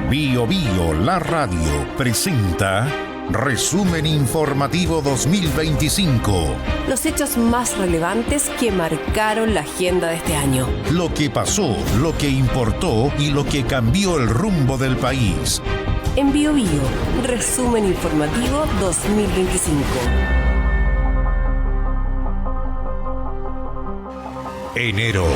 Bío Bío, la radio, presenta Resumen Informativo 2025. Los hechos más relevantes que marcaron la agenda de este año. Lo que pasó, lo que importó y lo que cambió el rumbo del país. En Bío Bío, Resumen Informativo 2025. Enero.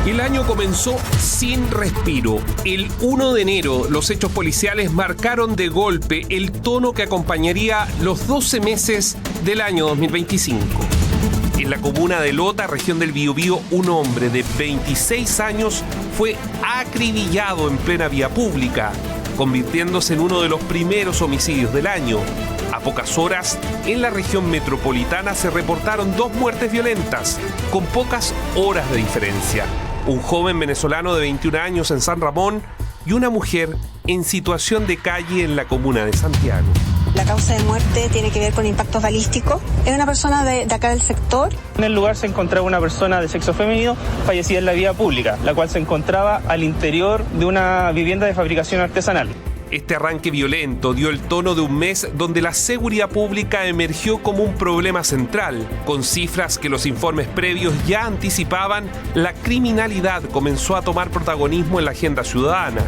El año comenzó sin respiro. El 1 de enero, los hechos policiales marcaron de golpe el tono que acompañaría los 12 meses del año 2025. En la comuna de Lota, región del Biobío, un hombre de 26 años fue acribillado en plena vía pública, convirtiéndose en uno de los primeros homicidios del año. A pocas horas, en la región metropolitana se reportaron 2 muertes violentas, con pocas horas de diferencia. Un joven venezolano de 21 años en San Ramón y una mujer en situación de calle en la comuna de Santiago. La causa de muerte tiene que ver con impactos balísticos. Es una persona de acá del sector. En el lugar se encontraba una persona de sexo femenino fallecida en la vía pública, la cual se encontraba al interior de una vivienda de fabricación artesanal. Este arranque violento dio el tono de un mes donde la seguridad pública emergió como un problema central. Con cifras que los informes previos ya anticipaban, la criminalidad comenzó a tomar protagonismo en la agenda ciudadana.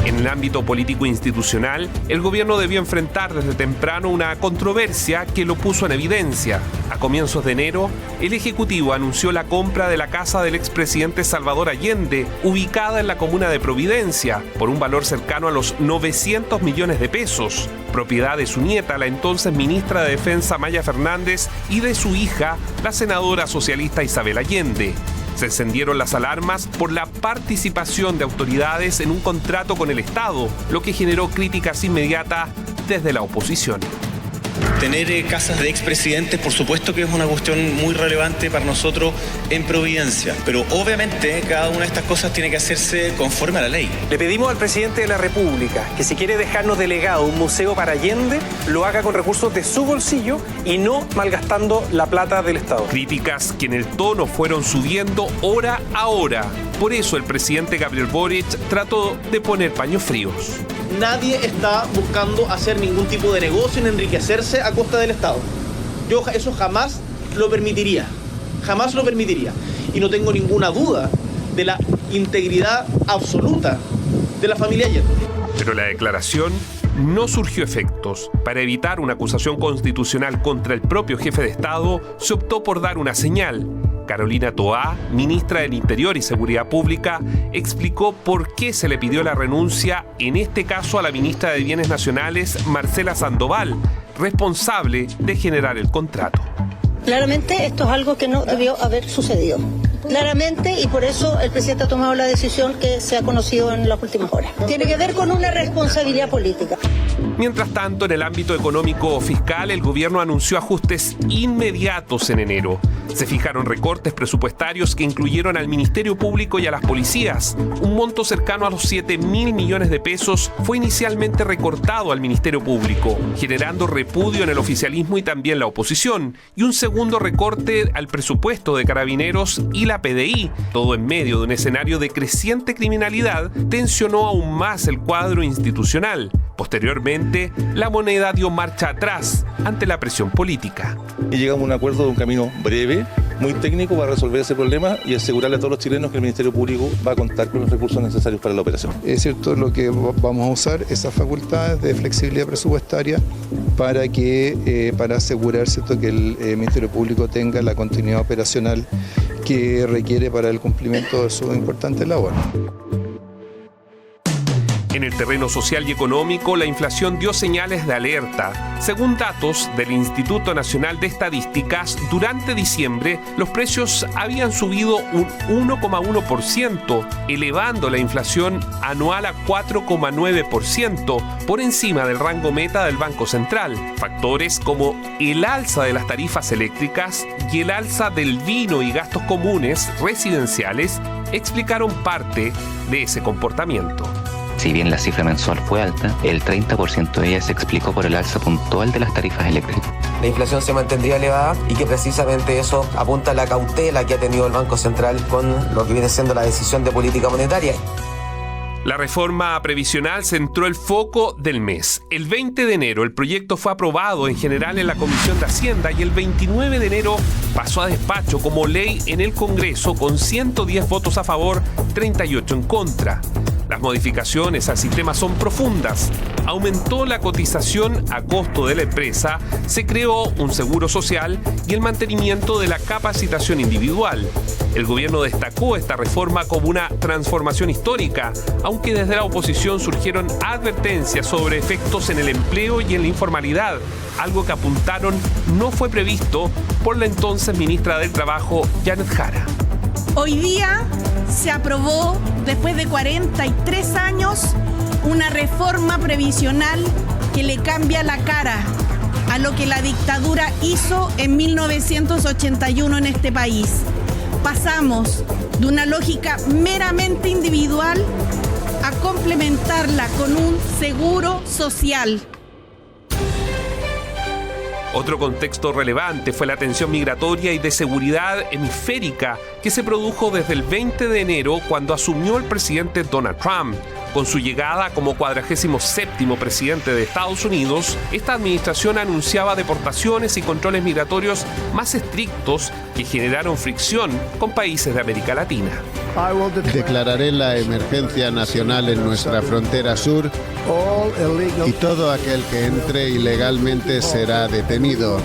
En el ámbito político-institucional, el gobierno debió enfrentar desde temprano una controversia que lo puso en evidencia. A comienzos de enero, el Ejecutivo anunció la compra de la casa del expresidente Salvador Allende, ubicada en la comuna de Providencia, por un valor cercano a los 900 millones de pesos, propiedad de su nieta, la entonces ministra de Defensa Maya Fernández, y de su hija, la senadora socialista Isabel Allende. Se encendieron las alarmas por la participación de autoridades en un contrato con el Estado, lo que generó críticas inmediatas desde la oposición. Tener casas de expresidentes, por supuesto que es una cuestión muy relevante para nosotros en Providencia, pero obviamente cada una de estas cosas tiene que hacerse conforme a la ley. Le pedimos al presidente de la República que si quiere dejarnos delegado un museo para Allende, lo haga con recursos de su bolsillo y no malgastando la plata del Estado. Críticas que en el tono fueron subiendo hora a hora. Por eso el presidente Gabriel Boric trató de poner paños fríos. Nadie está buscando hacer ningún tipo de negocio ni enriquecerse a costa del Estado. Yo eso jamás lo permitiría. Jamás lo permitiría. Y no tengo ninguna duda de la integridad absoluta de la familia Allende. Pero la declaración no surgió efectos. Para evitar una acusación constitucional contra el propio jefe de Estado, se optó por dar una señal. Carolina Toá, ministra del Interior y Seguridad Pública, explicó por qué se le pidió la renuncia, en este caso a la ministra de Bienes Nacionales, Marcela Sandoval, responsable de generar el contrato. Claramente esto es algo que no debió haber sucedido. Claramente, y por eso el presidente ha tomado la decisión que se ha conocido en las últimas horas. Tiene que ver con una responsabilidad política. Mientras tanto, en el ámbito económico fiscal, el gobierno anunció ajustes inmediatos en enero. Se fijaron recortes presupuestarios que incluyeron al Ministerio Público y a las policías. Un monto cercano a los 7.000 millones de pesos fue inicialmente recortado al Ministerio Público, generando repudio en el oficialismo y también la oposición, y un segundo recorte al presupuesto de Carabineros y la PDI. Todo en medio de un escenario de creciente criminalidad tensionó aún más el cuadro institucional. Posteriormente, la moneda dio marcha atrás ante la presión política. Y llegamos a un acuerdo de un camino breve, muy técnico para resolver ese problema y asegurarle a todos los chilenos que el Ministerio Público va a contar con los recursos necesarios para la operación. Es cierto, lo que vamos a usar esas facultades de flexibilidad presupuestaria para asegurar, ¿cierto?, que el Ministerio Público tenga la continuidad operacional que requiere para el cumplimiento de su importante labor. En el terreno social y económico, la inflación dio señales de alerta. Según datos del Instituto Nacional de Estadísticas, durante diciembre los precios habían subido un 1,1%, elevando la inflación anual a 4,9%, por encima del rango meta del Banco Central. Factores como el alza de las tarifas eléctricas y el alza del vino y gastos comunes residenciales explicaron parte de ese comportamiento. Si bien la cifra mensual fue alta, el 30% de ella se explicó por el alza puntual de las tarifas eléctricas. La inflación se mantendría elevada y que precisamente eso apunta a la cautela que ha tenido el Banco Central con lo que viene siendo la decisión de política monetaria. La reforma previsional centró el foco del mes. El 20 de enero el proyecto fue aprobado en general en la Comisión de Hacienda y el 29 de enero pasó a despacho como ley en el Congreso con 110 votos a favor, 38 en contra. Las modificaciones al sistema son profundas. Aumentó la cotización a costo de la empresa, se creó un seguro social y el mantenimiento de la capacitación individual. El gobierno destacó esta reforma como una transformación histórica, aunque desde la oposición surgieron advertencias sobre efectos en el empleo y en la informalidad, algo que apuntaron no fue previsto por la entonces ministra del Trabajo, Janet Jara. Hoy día se aprobó, después de 43 años, una reforma previsional que le cambia la cara a lo que la dictadura hizo en 1981 en este país. Pasamos de una lógica meramente individual a complementarla con un seguro social. Otro contexto relevante fue la tensión migratoria y de seguridad hemisférica que se produjo desde el 20 de enero cuando asumió el presidente Donald Trump. Con su llegada como 47º presidente de Estados Unidos, esta administración anunciaba deportaciones y controles migratorios más estrictos que generaron fricción con países de América Latina. Declararé la emergencia nacional en nuestra frontera sur y todo aquel que entre ilegalmente será detenido.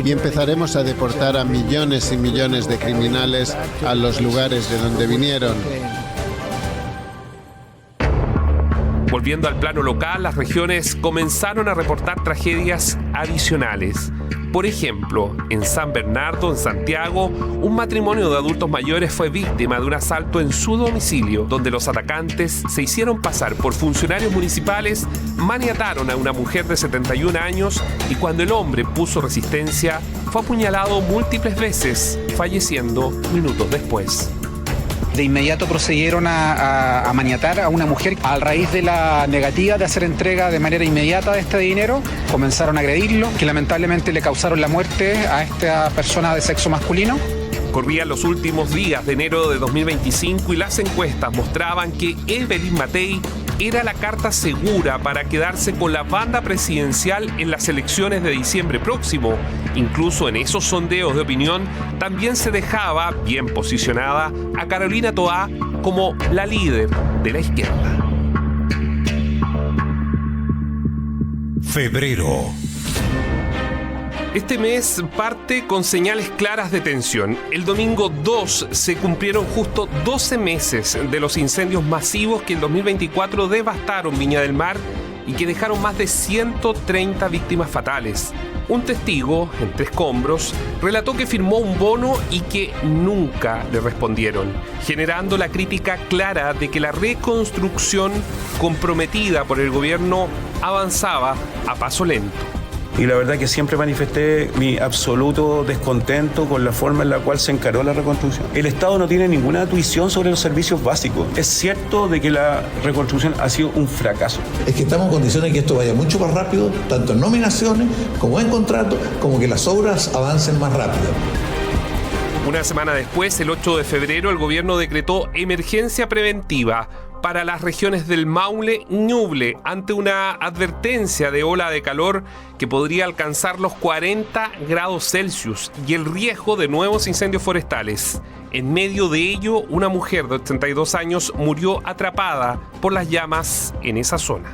Y empezaremos a deportar a millones y millones de criminales a los lugares de donde vinieron. Volviendo al plano local, las regiones comenzaron a reportar tragedias adicionales. Por ejemplo, en San Bernardo, en Santiago, un matrimonio de adultos mayores fue víctima de un asalto en su domicilio, donde los atacantes se hicieron pasar por funcionarios municipales, maniataron a una mujer de 71 años y cuando el hombre puso resistencia, fue apuñalado múltiples veces, falleciendo minutos después. De inmediato procedieron a maniatar a una mujer. A raíz de la negativa de hacer entrega de manera inmediata de este dinero, comenzaron a agredirlo, que lamentablemente le causaron la muerte a esta persona de sexo masculino. Corrían los últimos días de enero de 2025 y las encuestas mostraban que Evelyn Matei era la carta segura para quedarse con la banda presidencial en las elecciones de diciembre próximo. Incluso en esos sondeos de opinión también se dejaba bien posicionada a Carolina Toá como la líder de la izquierda. Febrero. Este mes parte con señales claras de tensión. El domingo 2 se cumplieron justo 12 meses de los incendios masivos que en 2024 devastaron Viña del Mar y que dejaron más de 130 víctimas fatales. Un testigo, entre escombros, relató que firmó un bono y que nunca le respondieron, generando la crítica clara de que la reconstrucción comprometida por el gobierno avanzaba a paso lento. Y la verdad que siempre manifesté mi absoluto descontento con la forma en la cual se encaró la reconstrucción. El Estado no tiene ninguna tuición sobre los servicios básicos. Es cierto de que la reconstrucción ha sido un fracaso. Es que estamos en condiciones de que esto vaya mucho más rápido, tanto en nominaciones como en contratos, como que las obras avancen más rápido. Una semana después, el 8 de febrero, el gobierno decretó emergencia preventiva para las regiones del Maule y Ñuble ante una advertencia de ola de calor que podría alcanzar los 40 grados Celsius y el riesgo de nuevos incendios forestales. En medio de ello, una mujer de 82 años murió atrapada por las llamas en esa zona.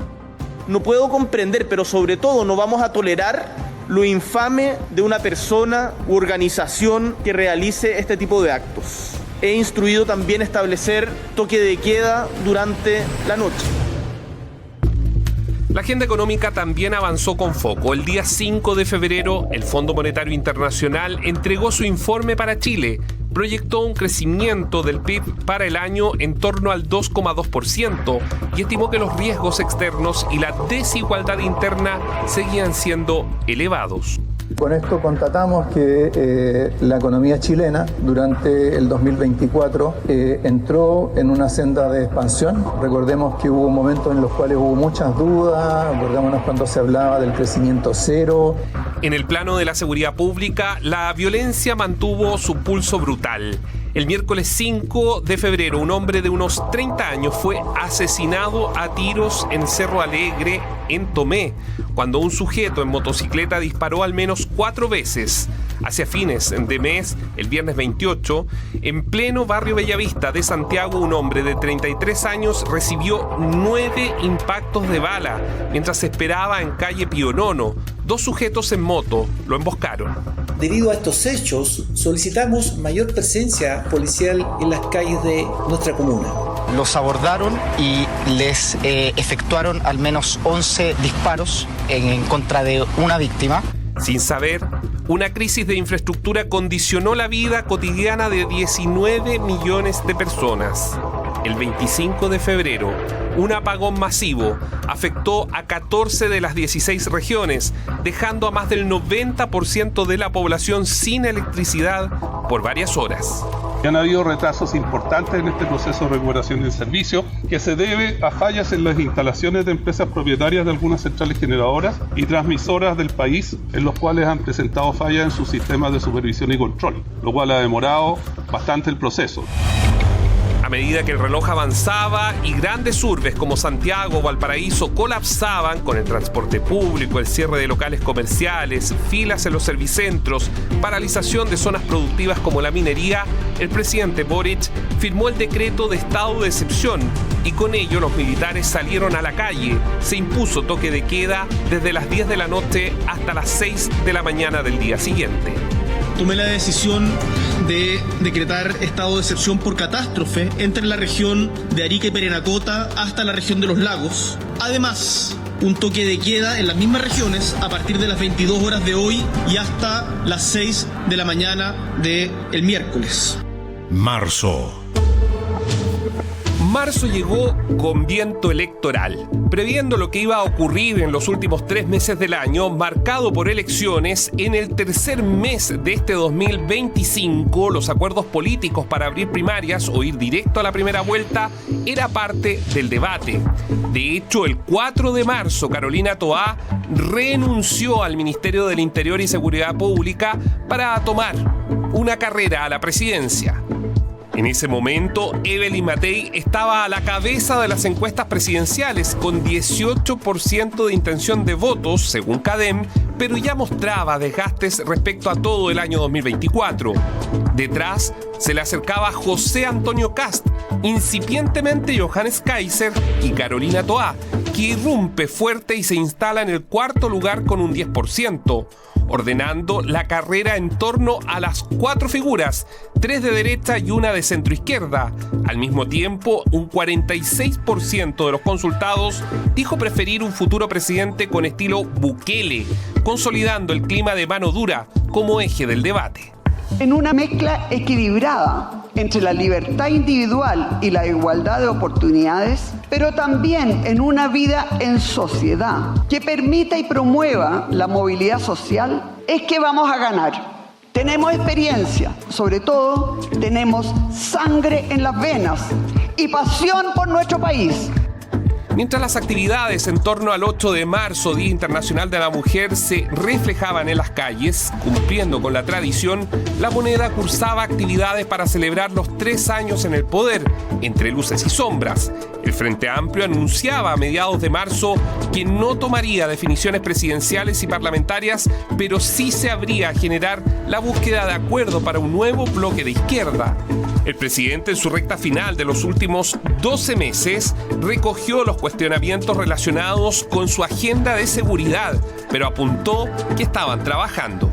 No puedo comprender, pero sobre todo no vamos a tolerar lo infame de una persona u organización que realice este tipo de actos. He instruido también establecer toque de queda durante la noche. La agenda económica también avanzó con foco. El día 5 de febrero, el Fondo Monetario Internacional entregó su informe para Chile. Proyectó un crecimiento del PIB para el año en torno al 2,2% y estimó que los riesgos externos y la desigualdad interna seguían siendo elevados. Con esto constatamos que la economía chilena durante el 2024 entró en una senda de expansión. Recordemos que hubo momentos en los cuales hubo muchas dudas, acordémonos cuando se hablaba del crecimiento cero. En el plano de la seguridad pública, la violencia mantuvo su pulso brutal. El miércoles 5 de febrero, un hombre de unos 30 años fue asesinado a tiros en Cerro Alegre, en Tomé, cuando un sujeto en motocicleta disparó al menos 4 veces. Hacia fines de mes, el viernes 28, en pleno barrio Bellavista de Santiago, un hombre de 33 años recibió 9 impactos de bala mientras se esperaba en calle Pío Nono. 2 sujetos en moto lo emboscaron. Debido a estos hechos, solicitamos mayor presencia policial en las calles de nuestra comuna. Los abordaron y les efectuaron al menos 11 disparos en contra de una víctima. Sin saber, una crisis de infraestructura condicionó la vida cotidiana de 19 millones de personas. El 25 de febrero, un apagón masivo afectó a 14 de las 16 regiones, dejando a más del 90% de la población sin electricidad por varias horas. Han habido retrasos importantes en este proceso de recuperación del servicio, que se debe a fallas en las instalaciones de empresas propietarias de algunas centrales generadoras y transmisoras del país, en los cuales han presentado fallas en sus sistemas de supervisión y control, lo cual ha demorado bastante el proceso. A medida que el reloj avanzaba y grandes urbes como Santiago o Valparaíso colapsaban con el transporte público, el cierre de locales comerciales, filas en los servicentros, paralización de zonas productivas como la minería, el presidente Boric firmó el decreto de estado de excepción y con ello los militares salieron a la calle. Se impuso toque de queda desde las 10 de la noche hasta las 6 de la mañana del día siguiente. Tomé la decisión de decretar estado de excepción por catástrofe entre la región de Arica y Parinacota hasta la región de los lagos. Además, un toque de queda en las mismas regiones a partir de las 22 horas de hoy y hasta las 6 de la mañana del miércoles. Marzo llegó con viento electoral. Previendo lo que iba a ocurrir en los últimos 3 meses del año, marcado por elecciones, en el tercer mes de este 2025, los acuerdos políticos para abrir primarias o ir directo a la primera vuelta era parte del debate. De hecho, el 4 de marzo, Carolina Toá renunció al Ministerio del Interior y Seguridad Pública para tomar una carrera a la presidencia. En ese momento, Evelyn Matei estaba a la cabeza de las encuestas presidenciales con 18% de intención de votos, según CADEM, pero ya mostraba desgastes respecto a todo el año 2024. Detrás se le acercaba José Antonio Kast, incipientemente Johannes Kaiser y Carolina Toá, que irrumpe fuerte y se instala en el 4º lugar con un 10%. Ordenando la carrera en torno a las 4 figuras, 3 de derecha y una de centroizquierda. Al mismo tiempo, un 46% de los consultados dijo preferir un futuro presidente con estilo Bukele, consolidando el clima de mano dura como eje del debate. En una mezcla equilibrada entre la libertad individual y la igualdad de oportunidades, pero también en una vida en sociedad que permita y promueva la movilidad social, es que vamos a ganar. Tenemos experiencia, sobre todo tenemos sangre en las venas y pasión por nuestro país. Mientras las actividades en torno al 8 de marzo, Día Internacional de la Mujer, se reflejaban en las calles, cumpliendo con la tradición, la Moneda cursaba actividades para celebrar los 3 años en el poder, entre luces y sombras. El Frente Amplio anunciaba a mediados de marzo que no tomaría definiciones presidenciales y parlamentarias, pero sí se habría a generar la búsqueda de acuerdo para un nuevo bloque de izquierda. El presidente, en su recta final de los últimos 12 meses, recogió los cuestionamientos relacionados con su agenda de seguridad, pero apuntó que estaban trabajando.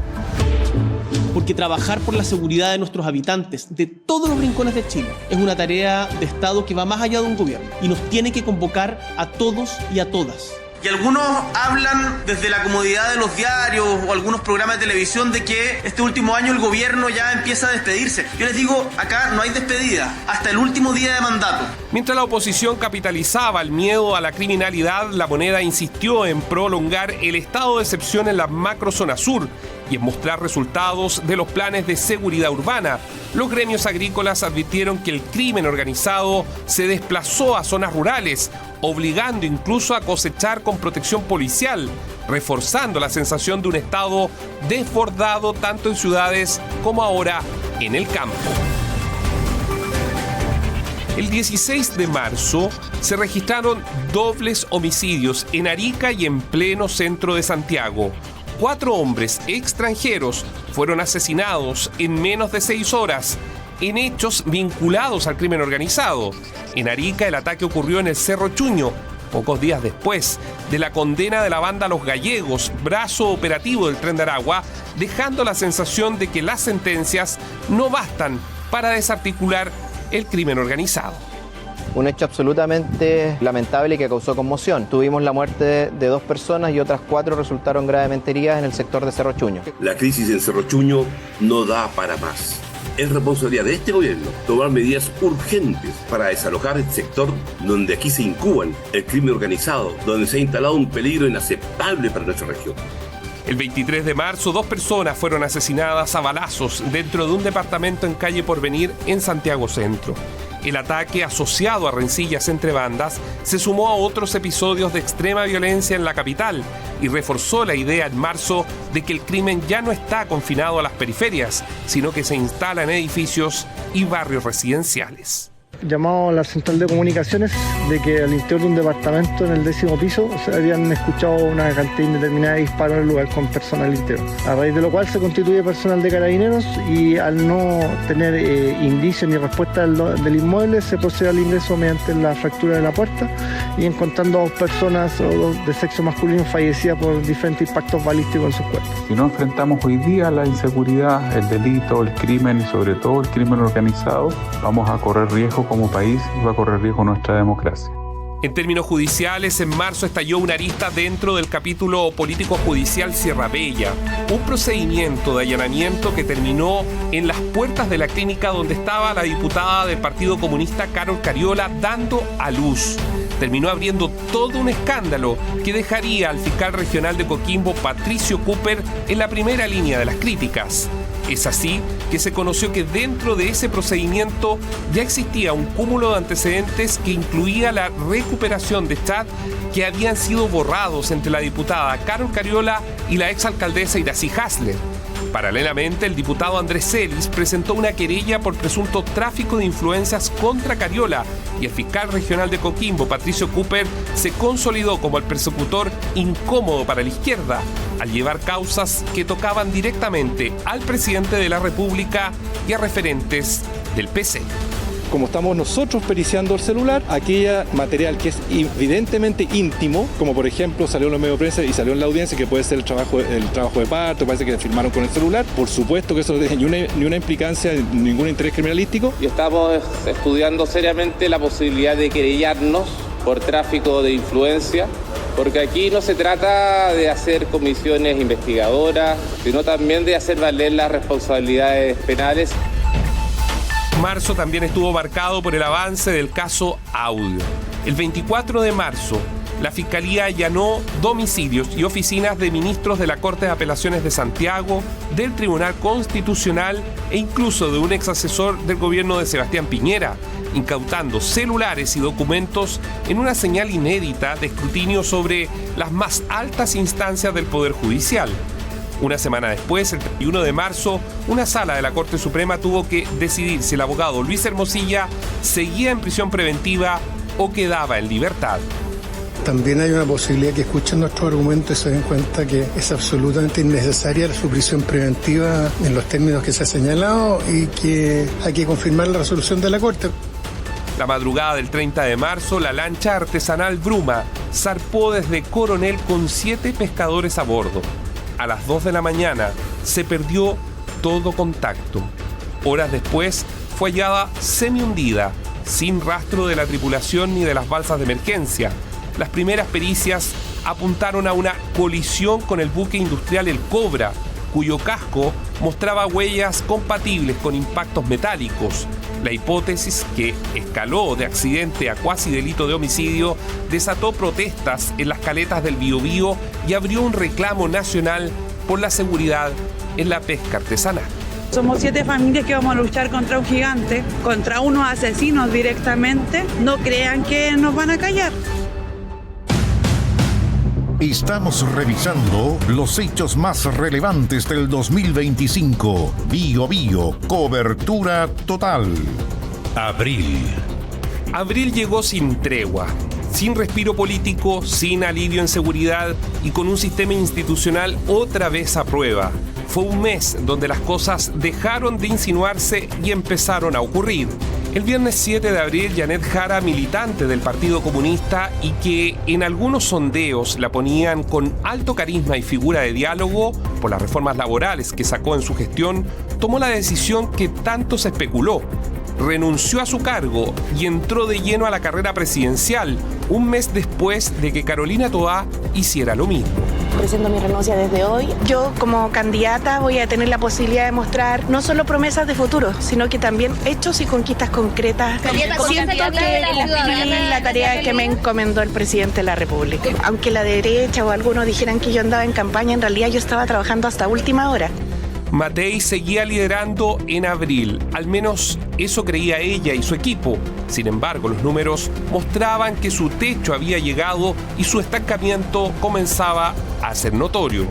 Porque trabajar por la seguridad de nuestros habitantes de todos los rincones de Chile es una tarea de Estado que va más allá de un gobierno y nos tiene que convocar a todos y a todas. Y algunos hablan desde la comodidad de los diarios o algunos programas de televisión de que este último año el gobierno ya empieza a despedirse. Yo les digo, acá no hay despedida, hasta el último día de mandato. Mientras la oposición capitalizaba el miedo a la criminalidad, la Moneda insistió en prolongar el estado de excepción en la macrozona sur y en mostrar resultados de los planes de seguridad urbana. Los gremios agrícolas advirtieron que el crimen organizado se desplazó a zonas rurales, obligando incluso a cosechar con protección policial, reforzando la sensación de un Estado desbordado tanto en ciudades como ahora en el campo. El 16 de marzo se registraron dobles homicidios en Arica y en pleno centro de Santiago. 4 hombres extranjeros fueron asesinados en menos de 6 horas en hechos vinculados al crimen organizado. En Arica el ataque ocurrió en el Cerro Chuño, pocos días después de la condena de la banda Los Gallegos, brazo operativo del Tren de Aragua, dejando la sensación de que las sentencias no bastan para desarticular el crimen organizado. Un hecho absolutamente lamentable y que causó conmoción. Tuvimos la muerte de 2 personas y otras 4 resultaron gravemente heridas en el sector de Cerro Chuño. La crisis en Cerro Chuño no da para más. Es responsabilidad de este gobierno tomar medidas urgentes para desalojar el sector donde aquí se incuban el crimen organizado, donde se ha instalado un peligro inaceptable para nuestra región. El 23 de marzo, 2 personas fueron asesinadas a balazos dentro de un departamento en calle Porvenir en Santiago Centro. El ataque, asociado a rencillas entre bandas, se sumó a otros episodios de extrema violencia en la capital y reforzó la idea en marzo de que el crimen ya no está confinado a las periferias, sino que se instala en edificios y barrios residenciales. Llamado a la central de comunicaciones de que al interior de un departamento en el 10º piso se habían escuchado una cantidad indeterminada de disparos en el lugar con personal interior. A raíz de lo cual se constituye personal de Carabineros y al no tener indicios ni respuesta del inmueble se procede al ingreso mediante la fractura de la puerta y encontrando a 2 personas de sexo masculino fallecidas por diferentes impactos balísticos en sus cuerpos. Si no enfrentamos hoy día la inseguridad, el delito, el crimen y sobre todo el crimen organizado, vamos a correr riesgo como país y va a correr riesgo nuestra democracia. En términos judiciales, en marzo estalló una arista dentro del capítulo político-judicial Sierra Bella, un procedimiento de allanamiento que terminó en las puertas de la clínica donde estaba la diputada del Partido Comunista Carol Cariola dando a luz. Terminó abriendo todo un escándalo que dejaría al fiscal regional de Coquimbo, Patricio Cooper, en la primera línea de las críticas. Es así que se conoció que dentro de ese procedimiento ya existía un cúmulo de antecedentes que incluía la recuperación de chats que habían sido borrados entre la diputada Carol Cariola y la exalcaldesa Iracy Hasler. Paralelamente, el diputado Andrés Celis presentó una querella por presunto tráfico de influencias contra Cariola y el fiscal regional de Coquimbo, Patricio Cooper, se consolidó como el persecutor incómodo para la izquierda al llevar causas que tocaban directamente al presidente de la República y a referentes del PC. Como estamos nosotros periciando el celular, aquella material que es evidentemente íntimo, como por ejemplo salió en los medios de prensa y salió en la audiencia, que puede ser el trabajo de parto, parece que firmaron con el celular, por supuesto que eso no tiene ni una implicancia, ningún interés criminalístico. Y estamos estudiando seriamente la posibilidad de querellarnos por tráfico de influencia, porque aquí no se trata de hacer comisiones investigadoras, sino también de hacer valer las responsabilidades penales. Marzo también estuvo marcado por el avance del caso Audio. El 24 de marzo, la Fiscalía allanó domicilios y oficinas de ministros de la Corte de Apelaciones de Santiago, del Tribunal Constitucional e incluso de un exasesor del gobierno de Sebastián Piñera, incautando celulares y documentos en una señal inédita de escrutinio sobre las más altas instancias del Poder Judicial. Una semana después, el 31 de marzo, una sala de la Corte Suprema tuvo que decidir si el abogado Luis Hermosilla seguía en prisión preventiva o quedaba en libertad. También hay una posibilidad que escuchen nuestros argumentos y se den cuenta que es absolutamente innecesaria su prisión preventiva en los términos que se ha señalado y que hay que confirmar la resolución de la Corte. La madrugada del 30 de marzo, la lancha artesanal Bruma zarpó desde Coronel con 7 pescadores a bordo. A las 2 de la mañana se perdió todo contacto. Horas después fue hallada semi-hundida, sin rastro de la tripulación ni de las balsas de emergencia. Las primeras pericias apuntaron a una colisión con el buque industrial El Cobra, cuyo casco mostraba huellas compatibles con impactos metálicos. La hipótesis, que escaló de accidente a cuasi delito de homicidio, desató protestas en las caletas del Biobío y abrió un reclamo nacional por la seguridad en la pesca artesanal. Somos 7 familias que vamos a luchar contra un gigante, contra unos asesinos directamente. No crean que nos van a callar. Estamos revisando los hechos más relevantes del 2025. Bio Bio, cobertura total. Abril. Abril llegó sin tregua, sin respiro político, sin alivio en seguridad y con un sistema institucional otra vez a prueba. Fue un mes donde las cosas dejaron de insinuarse y empezaron a ocurrir. El viernes 7 de abril, Janet Jara, militante del Partido Comunista y que en algunos sondeos la ponían con alto carisma y figura de diálogo por las reformas laborales que sacó en su gestión, tomó la decisión que tanto se especuló. Renunció a su cargo y entró de lleno a la carrera presidencial, un mes después de que Carolina Toá hiciera lo mismo. Presento mi renuncia desde hoy. Yo, como candidata, voy a tener la posibilidad de mostrar no solo promesas de futuro, sino que también hechos y conquistas concretas. Siento que cumplí la tarea que me encomendó el presidente de la República. Aunque la derecha o algunos dijeran que yo andaba en campaña, en realidad yo estaba trabajando hasta última hora. Matei seguía liderando en abril, al menos eso creía ella y su equipo. Sin embargo, los números mostraban que su techo había llegado y su estancamiento comenzaba a ser notorio.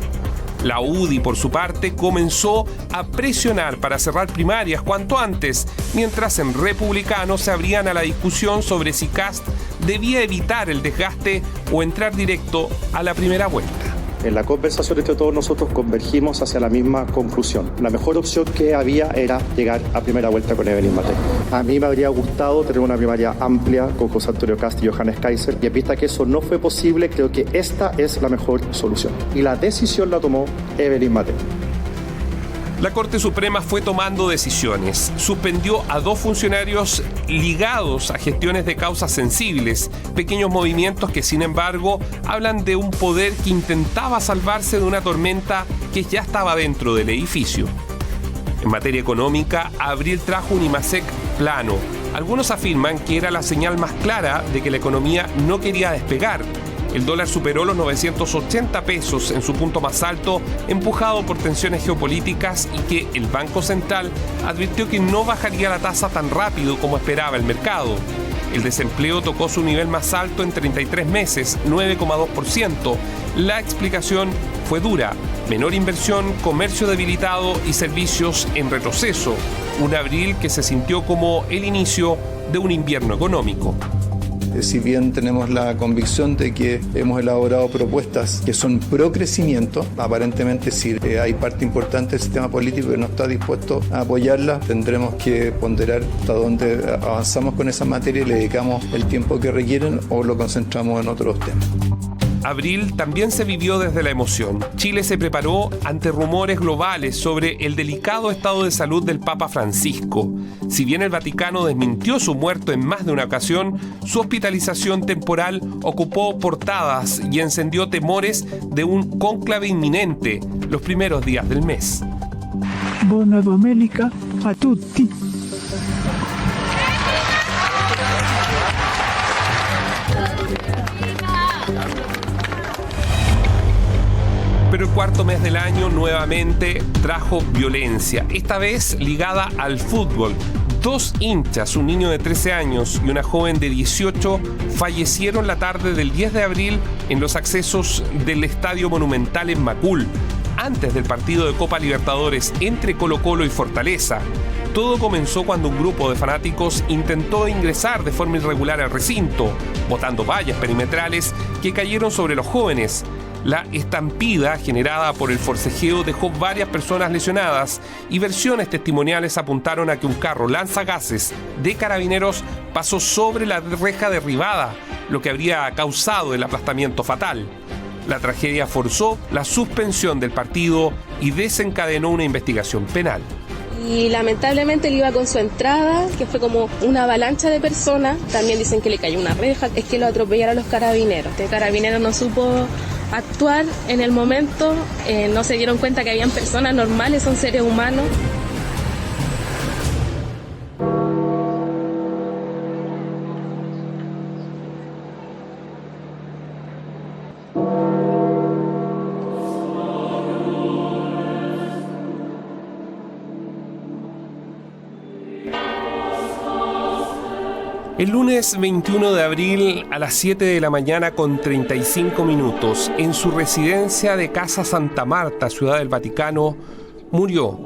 La UDI, por su parte, comenzó a presionar para cerrar primarias cuanto antes, mientras en Republicanos se abrían a la discusión sobre si Kast debía evitar el desgaste o entrar directo a la primera vuelta. En la conversación entre todos nosotros convergimos hacia la misma conclusión. La mejor opción que había era llegar a primera vuelta con Evelyn Matei. A mí me habría gustado tener una primaria amplia con José Antonio Kast y Johannes Kaiser, y en vista que eso no fue posible, creo que esta es la mejor solución. Y la decisión la tomó Evelyn Matei. La Corte Suprema fue tomando decisiones. Suspendió a 2 funcionarios ligados a gestiones de causas sensibles, pequeños movimientos que, sin embargo, hablan de un poder que intentaba salvarse de una tormenta que ya estaba dentro del edificio. En materia económica, abril trajo un IMASEC plano. Algunos afirman que era la señal más clara de que la economía no quería despegar. El dólar superó los 980 pesos en su punto más alto, empujado por tensiones geopolíticas, y que el Banco Central advirtió que no bajaría la tasa tan rápido como esperaba el mercado. El desempleo tocó su nivel más alto en 33 meses, 9,2%. La explicación fue dura: menor inversión, comercio debilitado y servicios en retroceso. Un abril que se sintió como el inicio de un invierno económico. Si bien tenemos la convicción de que hemos elaborado propuestas que son pro crecimiento, aparentemente si hay parte importante del sistema político que no está dispuesto a apoyarla, tendremos que ponderar hasta dónde avanzamos con esa materia y le dedicamos el tiempo que requieren o lo concentramos en otros temas. Abril también se vivió desde la emoción. Chile se preparó ante rumores globales sobre el delicado estado de salud del Papa Francisco. Si bien el Vaticano desmintió su muerte en más de una ocasión, su hospitalización temporal ocupó portadas y encendió temores de un cónclave inminente los primeros días del mes. Buona domenica a tutti. Pero el cuarto mes del año nuevamente trajo violencia, esta vez ligada al fútbol. 2 hinchas, un niño de 13 años y una joven de 18, fallecieron la tarde del 10 de abril en los accesos del Estadio Monumental en Macul, antes del partido de Copa Libertadores entre Colo-Colo y Fortaleza. Todo comenzó cuando un grupo de fanáticos intentó ingresar de forma irregular al recinto, botando vallas perimetrales que cayeron sobre los jóvenes. La estampida generada por el forcejeo dejó varias personas lesionadas y versiones testimoniales apuntaron a que un carro lanzagases de carabineros pasó sobre la reja derribada, lo que habría causado el aplastamiento fatal. La tragedia forzó la suspensión del partido y desencadenó una investigación penal. Y lamentablemente él iba con su entrada, que fue como una avalancha de personas. También dicen que le cayó una reja, es que lo atropellaron los carabineros. El carabinero no supo actuar en el momento, no se dieron cuenta que habían personas normales, son seres humanos. El lunes 21 de abril a las 7 de la mañana con 35 minutos, en su residencia de Casa Santa Marta, Ciudad del Vaticano, murió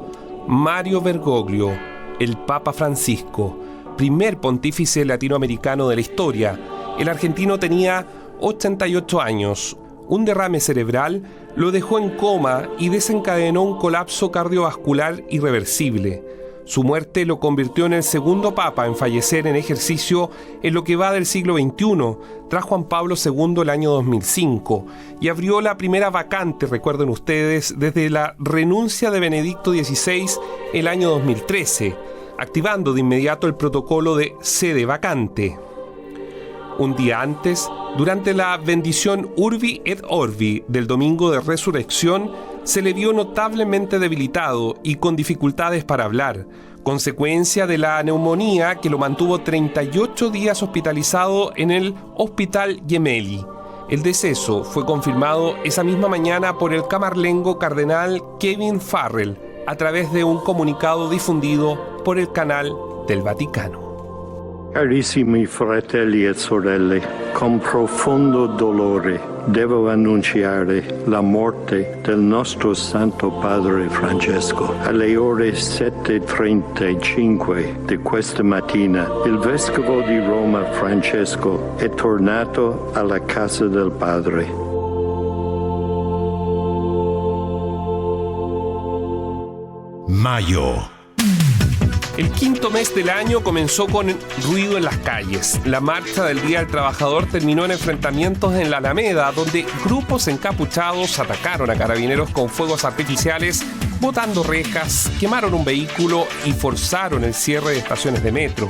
Mario Bergoglio, el Papa Francisco, primer pontífice latinoamericano de la historia. El argentino tenía 88 años. Un derrame cerebral lo dejó en coma y desencadenó un colapso cardiovascular irreversible. Su muerte lo convirtió en el segundo papa en fallecer en ejercicio en lo que va del siglo XXI, tras Juan Pablo II el año 2005, y abrió la primera vacante, recuerden ustedes, desde la renuncia de Benedicto XVI el año 2013, activando de inmediato el protocolo de sede vacante. Un día antes, durante la bendición Urbi et Orbi del domingo de Resurrección, se le vio notablemente debilitado y con dificultades para hablar, consecuencia de la neumonía que lo mantuvo 38 días hospitalizado en el Hospital Gemelli. El deceso fue confirmado esa misma mañana por el camarlengo cardenal Kevin Farrell a través de un comunicado difundido por el canal del Vaticano. Carissimi fratelli e sorelle, con profondo dolore devo annunciare la morte del nostro Santo Padre Francesco. Alle ore 7:35 di questa mattina, il Vescovo di Roma Francesco è tornato alla casa del Padre. Mayo. El quinto mes del año comenzó con ruido en las calles. La marcha del Día del Trabajador terminó en enfrentamientos en la Alameda, donde grupos encapuchados atacaron a carabineros con fuegos artificiales, botando rejas, quemaron un vehículo y forzaron el cierre de estaciones de metro.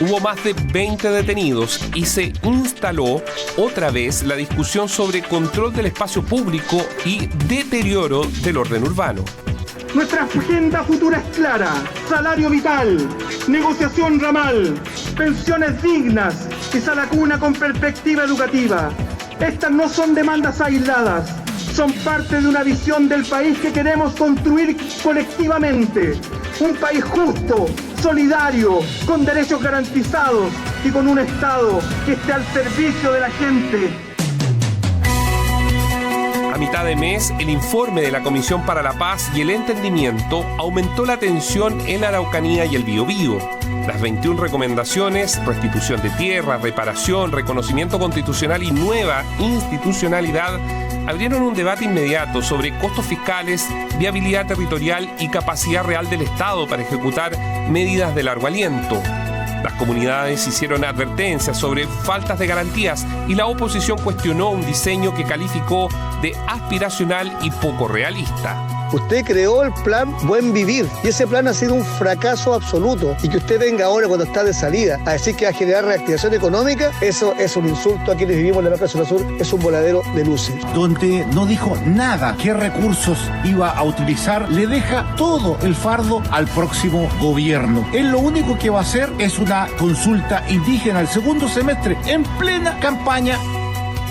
Hubo más de 20 detenidos y se instaló otra vez la discusión sobre control del espacio público y deterioro del orden urbano. Nuestra agenda futura es clara: salario vital, negociación ramal, pensiones dignas y sala cuna con perspectiva educativa. Estas no son demandas aisladas, son parte de una visión del país que queremos construir colectivamente. Un país justo, solidario, con derechos garantizados y con un Estado que esté al servicio de la gente. A mitad de mes, el informe de la Comisión para la Paz y el Entendimiento aumentó la tensión en la Araucanía y el Biobío. Las 21 recomendaciones, restitución de tierra, reparación, reconocimiento constitucional y nueva institucionalidad, abrieron un debate inmediato sobre costos fiscales, viabilidad territorial y capacidad real del Estado para ejecutar medidas de largo aliento. Las comunidades hicieron advertencias sobre faltas de garantías y la oposición cuestionó un diseño que calificó de aspiracional y poco realista. Usted creó el plan Buen Vivir y ese plan ha sido un fracaso absoluto, y que usted venga ahora cuando está de salida a decir que va a generar reactivación económica, eso es un insulto a quienes vivimos en la Marca Zona Sur, es un voladero de luces. Donde no dijo nada qué recursos iba a utilizar, le deja todo el fardo al próximo gobierno. Él lo único que va a hacer es una consulta indígena el segundo semestre en plena campaña.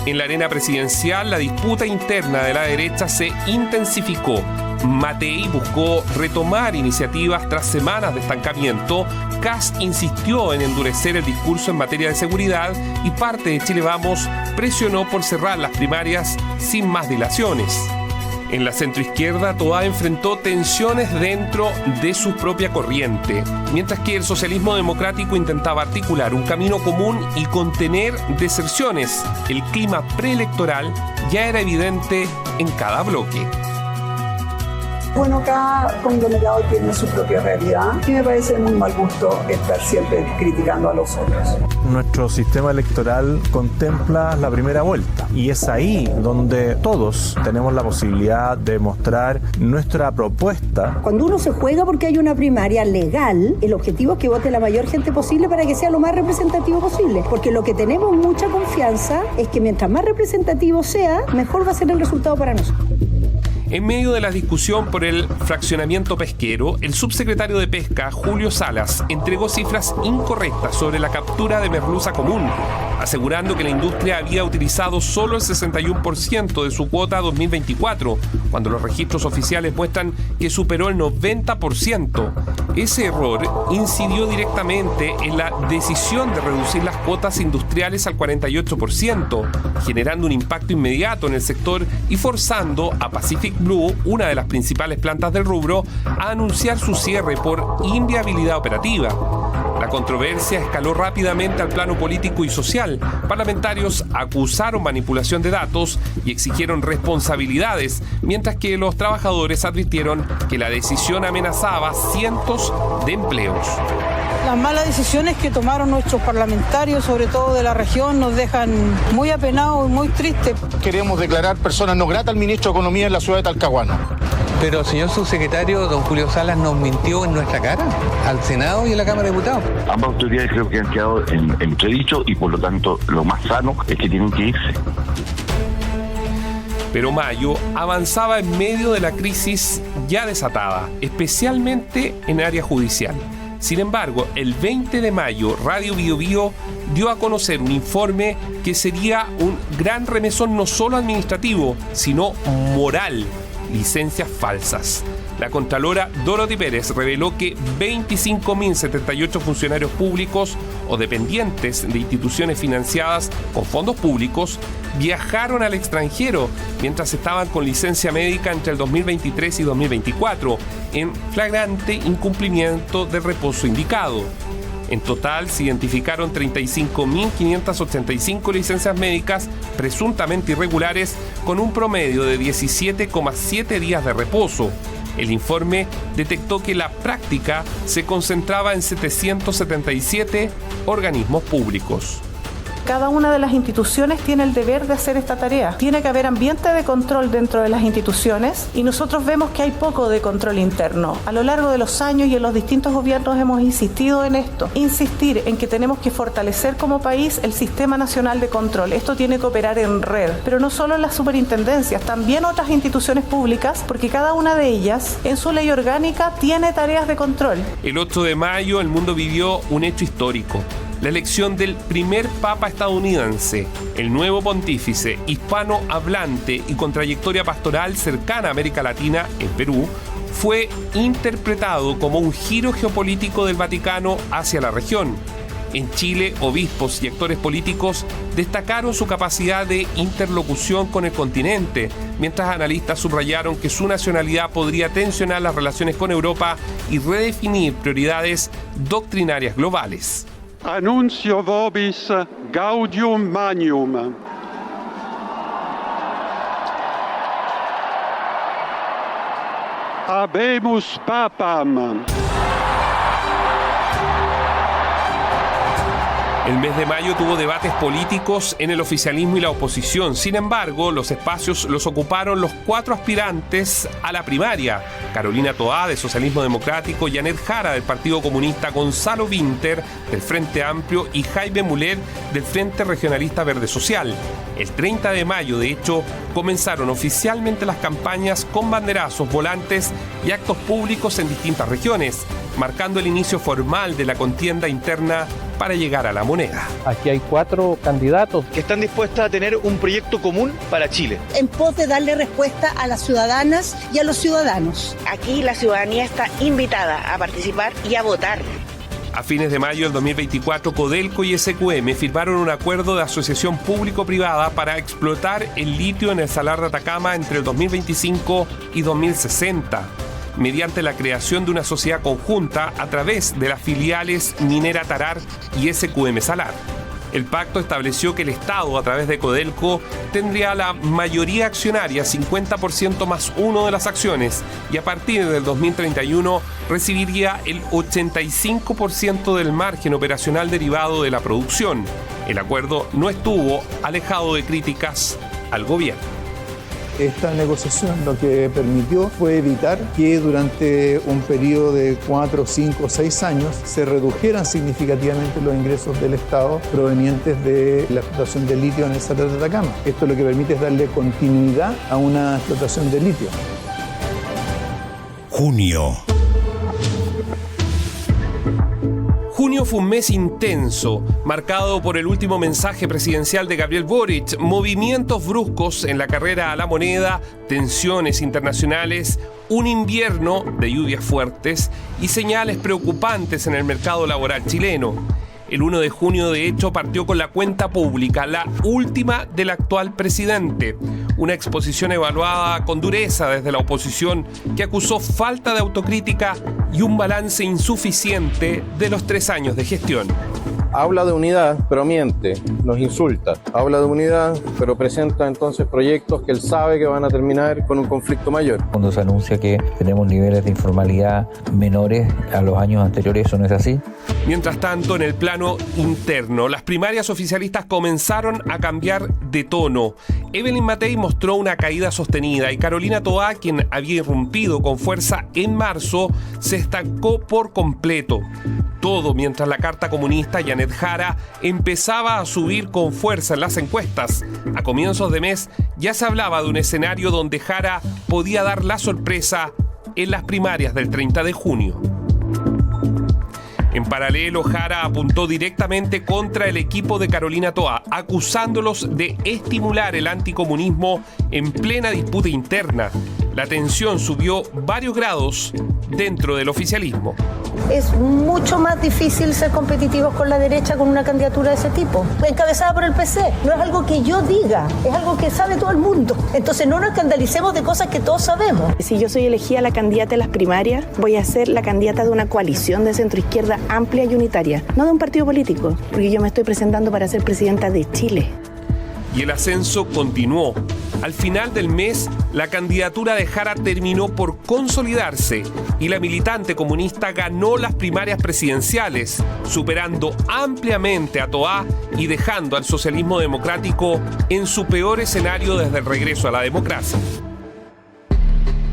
En la arena presidencial, la disputa interna de la derecha se intensificó. Matei buscó retomar iniciativas tras semanas de estancamiento. Kast insistió en endurecer el discurso en materia de seguridad y parte de Chile Vamos presionó por cerrar las primarias sin más dilaciones. En la centroizquierda, Toá enfrentó tensiones dentro de su propia corriente, mientras que el socialismo democrático intentaba articular un camino común y contener deserciones. El clima preelectoral ya era evidente en cada bloque. Bueno, cada conglomerado tiene su propia realidad y me parece de muy mal gusto estar siempre criticando a los otros. Nuestro sistema electoral contempla la primera vuelta y es ahí donde todos tenemos la posibilidad de mostrar nuestra propuesta. Cuando uno se juega porque hay una primaria legal, el objetivo es que vote la mayor gente posible para que sea lo más representativo posible, porque lo que tenemos mucha confianza es que mientras más representativo sea, mejor va a ser el resultado para nosotros. En medio de la discusión por el fraccionamiento pesquero, el subsecretario de Pesca, Julio Salas, entregó cifras incorrectas sobre la captura de merluza común, asegurando que la industria había utilizado solo el 61% de su cuota 2024, cuando los registros oficiales muestran que superó el 90%. Ese error incidió directamente en la decisión de reducir las cuotas industriales al 48%, generando un impacto inmediato en el sector y forzando a Pacific Blue, una de las principales plantas del rubro, a anunciar su cierre por inviabilidad operativa. La controversia escaló rápidamente al plano político y social. Parlamentarios acusaron manipulación de datos y exigieron responsabilidades, mientras que los trabajadores advirtieron que la decisión amenazaba cientos de empleos. Las malas decisiones que tomaron nuestros parlamentarios, sobre todo de la región, nos dejan muy apenados y muy tristes. Queremos declarar persona no grata al ministro de Economía en la ciudad de Talcahuano. Pero, señor subsecretario, don Julio Salas nos mintió en nuestra cara, al Senado y a la Cámara de Diputados. Ambas autoridades creo que han quedado en entredicho y por lo tanto lo más sano es que tienen que irse. Pero Mayo avanzaba en medio de la crisis ya desatada, especialmente en área judicial. Sin embargo, el 20 de mayo, Radio Bio Bio dio a conocer un informe que sería un gran remesón no solo administrativo, sino moral. Licencias falsas. La contralora Dorothy Pérez reveló que 25.078 funcionarios públicos o dependientes de instituciones financiadas con fondos públicos viajaron al extranjero mientras estaban con licencia médica entre el 2023 y 2024, en flagrante incumplimiento del reposo indicado. En total se identificaron 35.585 licencias médicas presuntamente irregulares con un promedio de 17,7 días de reposo. El informe detectó que la práctica se concentraba en 777 organismos públicos. Cada una de las instituciones tiene el deber de hacer esta tarea. Tiene que haber ambiente de control dentro de las instituciones y nosotros vemos que hay poco de control interno. A lo largo de los años y en los distintos gobiernos hemos insistido en esto. Insistir en que tenemos que fortalecer como país el Sistema Nacional de Control. Esto tiene que operar en red, pero no solo en las superintendencias, también otras instituciones públicas, porque cada una de ellas en su ley orgánica tiene tareas de control. El 8 de mayo el mundo vivió un hecho histórico. La elección del primer papa estadounidense, el nuevo pontífice hispanohablante y con trayectoria pastoral cercana a América Latina, en Perú, fue interpretado como un giro geopolítico del Vaticano hacia la región. En Chile, obispos y actores políticos destacaron su capacidad de interlocución con el continente, mientras analistas subrayaron que su nacionalidad podría tensionar las relaciones con Europa y redefinir prioridades doctrinarias globales. Annuncio vobis gaudium magnum. Habemus papam. El mes de mayo tuvo debates políticos en el oficialismo y la oposición. Sin embargo, los espacios los ocuparon los 4 aspirantes a la primaria: Carolina Toá, del Socialismo Democrático, Janet Jara, del Partido Comunista, Gonzalo Vinter, del Frente Amplio, y Jaime Mulet, del Frente Regionalista Verde Social. El 30 de mayo, de hecho, comenzaron oficialmente las campañas con banderazos, volantes y actos públicos en distintas regiones, marcando el inicio formal de la contienda interna para llegar a la moneda. Aquí hay 4 candidatos que están dispuestos a tener un proyecto común para Chile, en pos de darle respuesta a las ciudadanas y a los ciudadanos. Aquí la ciudadanía está invitada a participar y a votar. A fines de mayo del 2024, Codelco y SQM firmaron un acuerdo de asociación público-privada para explotar el litio en el Salar de Atacama entre el 2025 y 2060. Mediante la creación de una sociedad conjunta a través de las filiales Minera Tarar y SQM Salar. El pacto estableció que el Estado, a través de Codelco, tendría la mayoría accionaria, 50% más 1 de las acciones, y a partir del 2031 recibiría el 85% del margen operacional derivado de la producción. El acuerdo no estuvo alejado de críticas al gobierno. Esta negociación lo que permitió fue evitar que durante un periodo de 4, 5, 6 años se redujeran significativamente los ingresos del Estado provenientes de la explotación de litio en el Salar de Atacama. Esto lo que permite es darle continuidad a una explotación de litio. Junio. Junio fue un mes intenso, marcado por el último mensaje presidencial de Gabriel Boric, movimientos bruscos en la carrera a la moneda, tensiones internacionales, un invierno de lluvias fuertes y señales preocupantes en el mercado laboral chileno. El 1 de junio, de hecho, partió con la cuenta pública, la última del actual presidente. Una exposición evaluada con dureza desde la oposición, que acusó falta de autocrítica y un balance insuficiente de los 3 años de gestión. Habla de unidad, pero miente, nos insulta. Habla de unidad, pero presenta entonces proyectos que él sabe que van a terminar con un conflicto mayor. Cuando se anuncia que tenemos niveles de informalidad menores a los años anteriores, ¿eso no es así? Mientras tanto, en el plano interno, las primarias oficialistas comenzaron a cambiar de tono. Evelyn Matei mostró una caída sostenida y Carolina Toá, quien había irrumpido con fuerza en marzo, se estancó por completo. Todo mientras la carta comunista Janet Jara empezaba a subir con fuerza en las encuestas. A comienzos de mes ya se hablaba de un escenario donde Jara podía dar la sorpresa en las primarias del 30 de junio. En paralelo, Jara apuntó directamente contra el equipo de Carolina Toá, acusándolos de estimular el anticomunismo en plena disputa interna. La tensión subió varios grados dentro del oficialismo. Es mucho más difícil ser competitivos con la derecha con una candidatura de ese tipo, encabezada por el PC. No es algo que yo diga, es algo que sabe todo el mundo. Entonces no nos escandalicemos de cosas que todos sabemos. Si yo soy elegida la candidata de las primarias, voy a ser la candidata de una coalición de centroizquierda amplia y unitaria, no de un partido político, porque yo me estoy presentando para ser presidenta de Chile. Y el ascenso continuó. Al final del mes, la candidatura de Jara terminó por consolidarse y la militante comunista ganó las primarias presidenciales, superando ampliamente a Toá y dejando al socialismo democrático en su peor escenario desde el regreso a la democracia.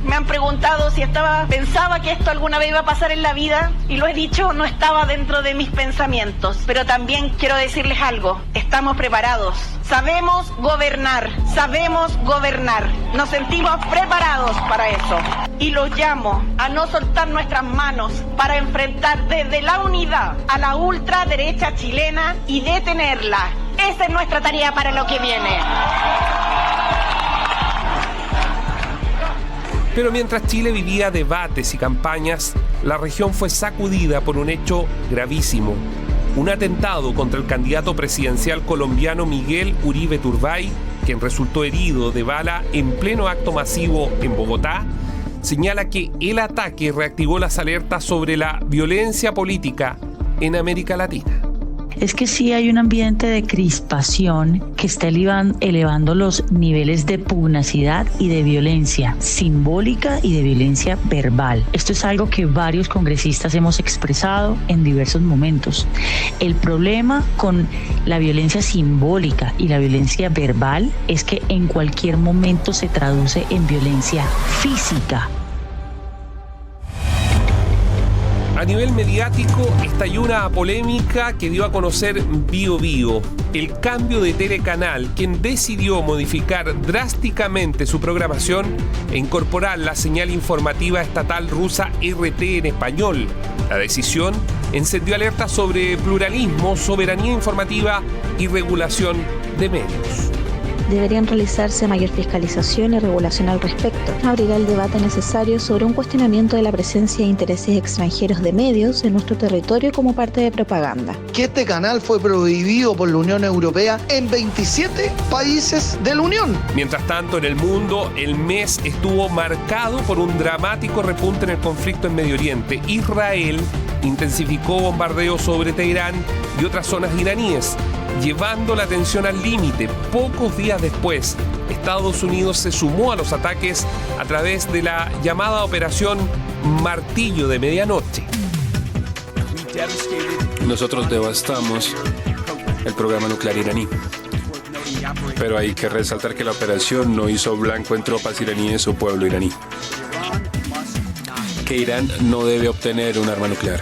Me han preguntado si pensaba que esto alguna vez iba a pasar en la vida, y lo he dicho, no estaba dentro de mis pensamientos. Pero también quiero decirles algo, estamos preparados, sabemos gobernar, nos sentimos preparados para eso. Y los llamo a no soltar nuestras manos para enfrentar desde la unidad a la ultraderecha chilena y detenerla. Esa es nuestra tarea para lo que viene. Pero mientras Chile vivía debates y campañas, la región fue sacudida por un hecho gravísimo. Un atentado contra el candidato presidencial colombiano Miguel Uribe Turbay, quien resultó herido de bala en pleno acto masivo en Bogotá, señala que el ataque reactivó las alertas sobre la violencia política en América Latina. Es que sí hay un ambiente de crispación que está elevando los niveles de pugnacidad y de violencia simbólica y de violencia verbal. Esto es algo que varios congresistas hemos expresado en diversos momentos. El problema con la violencia simbólica y la violencia verbal es que en cualquier momento se traduce en violencia física. A nivel mediático, estalló una polémica que dio a conocer Bío Bío, el cambio de telecanal, quien decidió modificar drásticamente su programación e incorporar la señal informativa estatal rusa RT en español. La decisión encendió alertas sobre pluralismo, soberanía informativa y regulación de medios. Deberían realizarse mayor fiscalización y regulación al respecto. Abrirá el debate necesario sobre un cuestionamiento de la presencia de intereses extranjeros de medios en nuestro territorio como parte de propaganda. Que este canal fue prohibido por la Unión Europea en 27 países de la Unión. Mientras tanto, en el mundo, el mes estuvo marcado por un dramático repunte en el conflicto en Medio Oriente. Israel intensificó bombardeos sobre Teherán y otras zonas iraníes, llevando la tensión al límite. Pocos días después, Estados Unidos se sumó a los ataques a través de la llamada Operación Martillo de Medianoche. Nosotros devastamos el programa nuclear iraní. Pero hay que resaltar que la operación no hizo blanco en tropas iraníes o pueblo iraní. Que Irán no debe obtener un arma nuclear.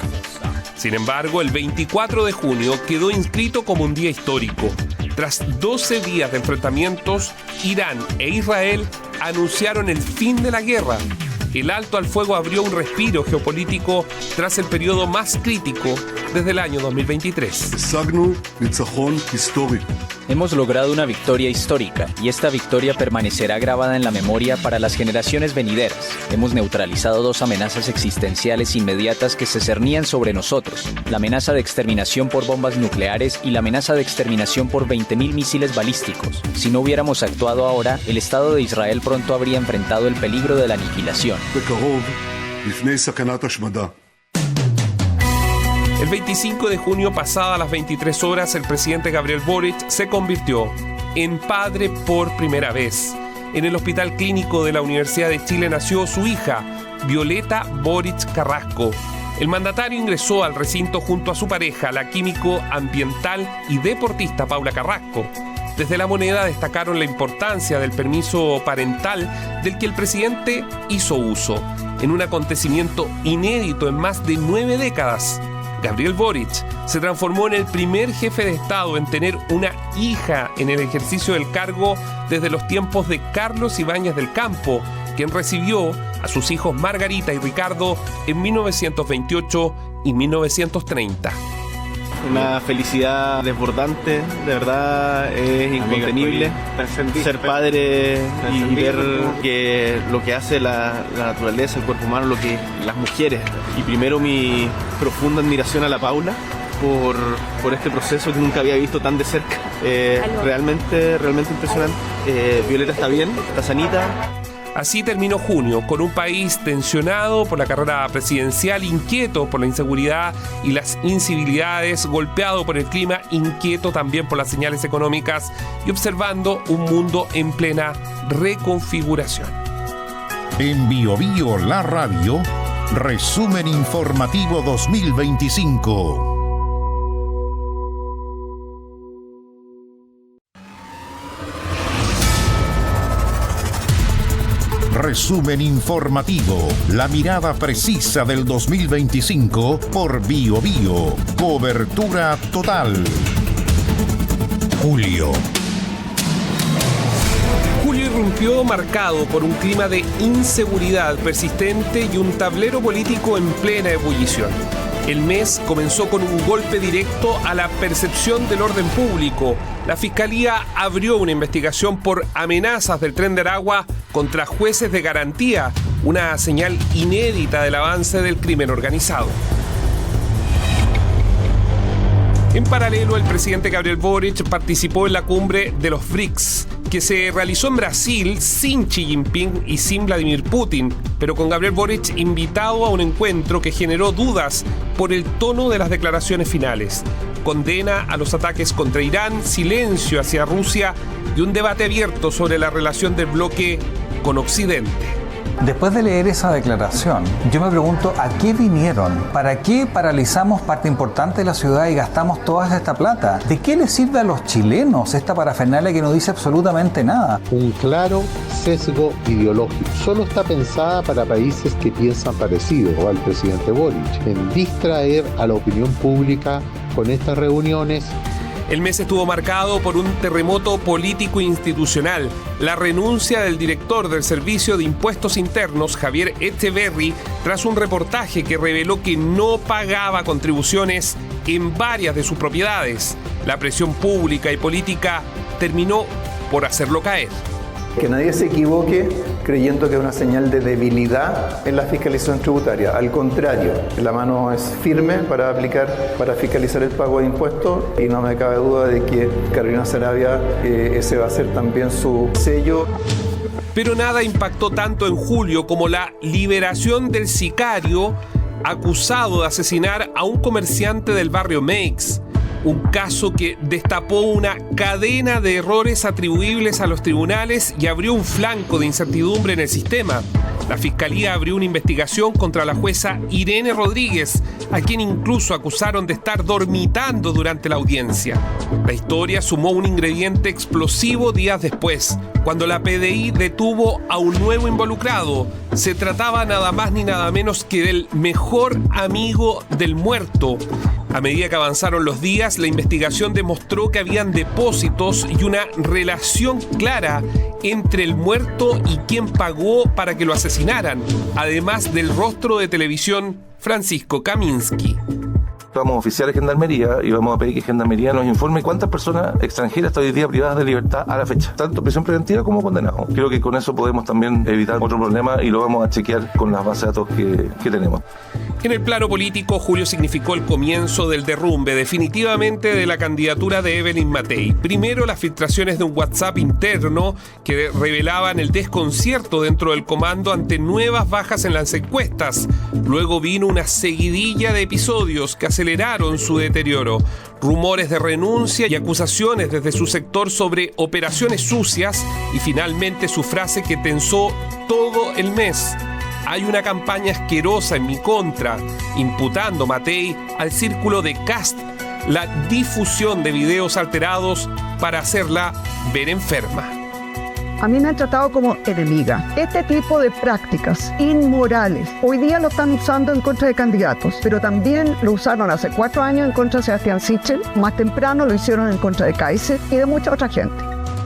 Sin embargo, el 24 de junio quedó inscrito como un día histórico. Tras 12 días de enfrentamientos, Irán e Israel anunciaron el fin de la guerra. El alto al fuego abrió un respiro geopolítico tras el periodo más crítico desde el año 2023. Hemos logrado una victoria histórica y esta victoria permanecerá grabada en la memoria para las generaciones venideras. Hemos neutralizado 2 amenazas existenciales inmediatas que se cernían sobre nosotros: la amenaza de exterminación por bombas nucleares y la amenaza de exterminación por 20.000 misiles balísticos. Si no hubiéramos actuado ahora, el Estado de Israel pronto habría enfrentado el peligro de la aniquilación. El 25 de junio, pasadas las 23 horas, el presidente Gabriel Boric se convirtió en padre por primera vez. En el Hospital Clínico de la Universidad de Chile nació su hija, Violeta Boric Carrasco. El mandatario ingresó al recinto junto a su pareja, la químico ambiental y deportista Paula Carrasco. Desde La Moneda destacaron la importancia del permiso parental del que el presidente hizo uso, en un acontecimiento inédito en más de 9 décadas. Gabriel Boric se transformó en el primer jefe de Estado en tener una hija en el ejercicio del cargo desde los tiempos de Carlos Ibáñez del Campo, quien recibió a sus hijos Margarita y Ricardo en 1928 y 1930. Una felicidad desbordante, de verdad es incontenible ser padre y ver que lo que hace la naturaleza, el cuerpo humano, lo que las mujeres. Y primero mi profunda admiración a la Paula por este proceso que nunca había visto tan de cerca. Realmente impresionante. Violeta está bien, está sanita. Así terminó junio, con un país tensionado por la carrera presidencial, inquieto por la inseguridad y las incivilidades, golpeado por el clima, inquieto también por las señales económicas y observando un mundo en plena reconfiguración. En Bio Bio, la radio, resumen informativo 2025. Resumen informativo, la mirada precisa del 2025 por Bio Bio. Cobertura total. Julio irrumpió marcado por un clima de inseguridad persistente y un tablero político en plena ebullición. El mes comenzó con un golpe directo a la percepción del orden público. La Fiscalía abrió una investigación por amenazas del Tren de Aragua contra jueces de garantía, una señal inédita del avance del crimen organizado. En paralelo, el presidente Gabriel Boric participó en la cumbre de los BRICS, que se realizó en Brasil sin Xi Jinping y sin Vladimir Putin, pero con Gabriel Boric invitado a un encuentro que generó dudas por el tono de las declaraciones finales. Condena a los ataques contra Irán, silencio hacia Rusia y un debate abierto sobre la relación del bloque con Occidente. Después de leer esa declaración, yo me pregunto ¿a qué vinieron? ¿Para qué paralizamos parte importante de la ciudad y gastamos toda esta plata? ¿De qué les sirve a los chilenos esta parafernalia que no dice absolutamente nada? Un claro sesgo ideológico. Solo está pensada para países que piensan parecido al presidente Boric, en distraer a la opinión pública con estas reuniones. El mes estuvo marcado por un terremoto político e institucional. La renuncia del director del Servicio de Impuestos Internos, Javier Echeverri, tras un reportaje que reveló que no pagaba contribuciones en varias de sus propiedades. La presión pública y política terminó por hacerlo caer. Que nadie se equivoque creyendo que es una señal de debilidad en la fiscalización tributaria. Al contrario, la mano es firme para fiscalizar el pago de impuestos y no me cabe duda de que Carolina Saravia, ese va a ser también su sello. Pero nada impactó tanto en julio como la liberación del sicario acusado de asesinar a un comerciante del barrio Meix. Un caso que destapó una cadena de errores atribuibles a los tribunales y abrió un flanco de incertidumbre en el sistema. La Fiscalía abrió una investigación contra la jueza Irene Rodríguez, a quien incluso acusaron de estar dormitando durante la audiencia. La historia sumó un ingrediente explosivo días después, cuando la PDI detuvo a un nuevo involucrado. Se trataba nada más ni nada menos que del mejor amigo del muerto. A medida que avanzaron los días, la investigación demostró que habían depósitos y una relación clara entre el muerto y quien pagó para que lo asesinaran, además del rostro de televisión Francisco Kaminsky. Vamos a oficiar a Gendarmería y vamos a pedir que Gendarmería nos informe cuántas personas extranjeras están hoy día privadas de libertad a la fecha, tanto prisión preventiva como condenados. Creo que con eso podemos también evitar otro problema y lo vamos a chequear con las bases de datos que tenemos. En el plano político, julio significó el comienzo del derrumbe definitivamente de la candidatura de Evelyn Matei. Primero, las filtraciones de un WhatsApp interno que revelaban el desconcierto dentro del comando ante nuevas bajas en las encuestas. Luego vino una seguidilla de episodios que aceleraron su deterioro. Rumores de renuncia y acusaciones desde su sector sobre operaciones sucias y finalmente su frase que tensó todo el mes. Hay una campaña asquerosa en mi contra, imputando Matei al círculo de Kast la difusión de videos alterados para hacerla ver enferma. A mí me han tratado como enemiga. Este tipo de prácticas inmorales hoy día lo están usando en contra de candidatos, pero también lo usaron hace 4 años en contra de Sebastián Sichel, más temprano lo hicieron en contra de Kaiser y de mucha otra gente.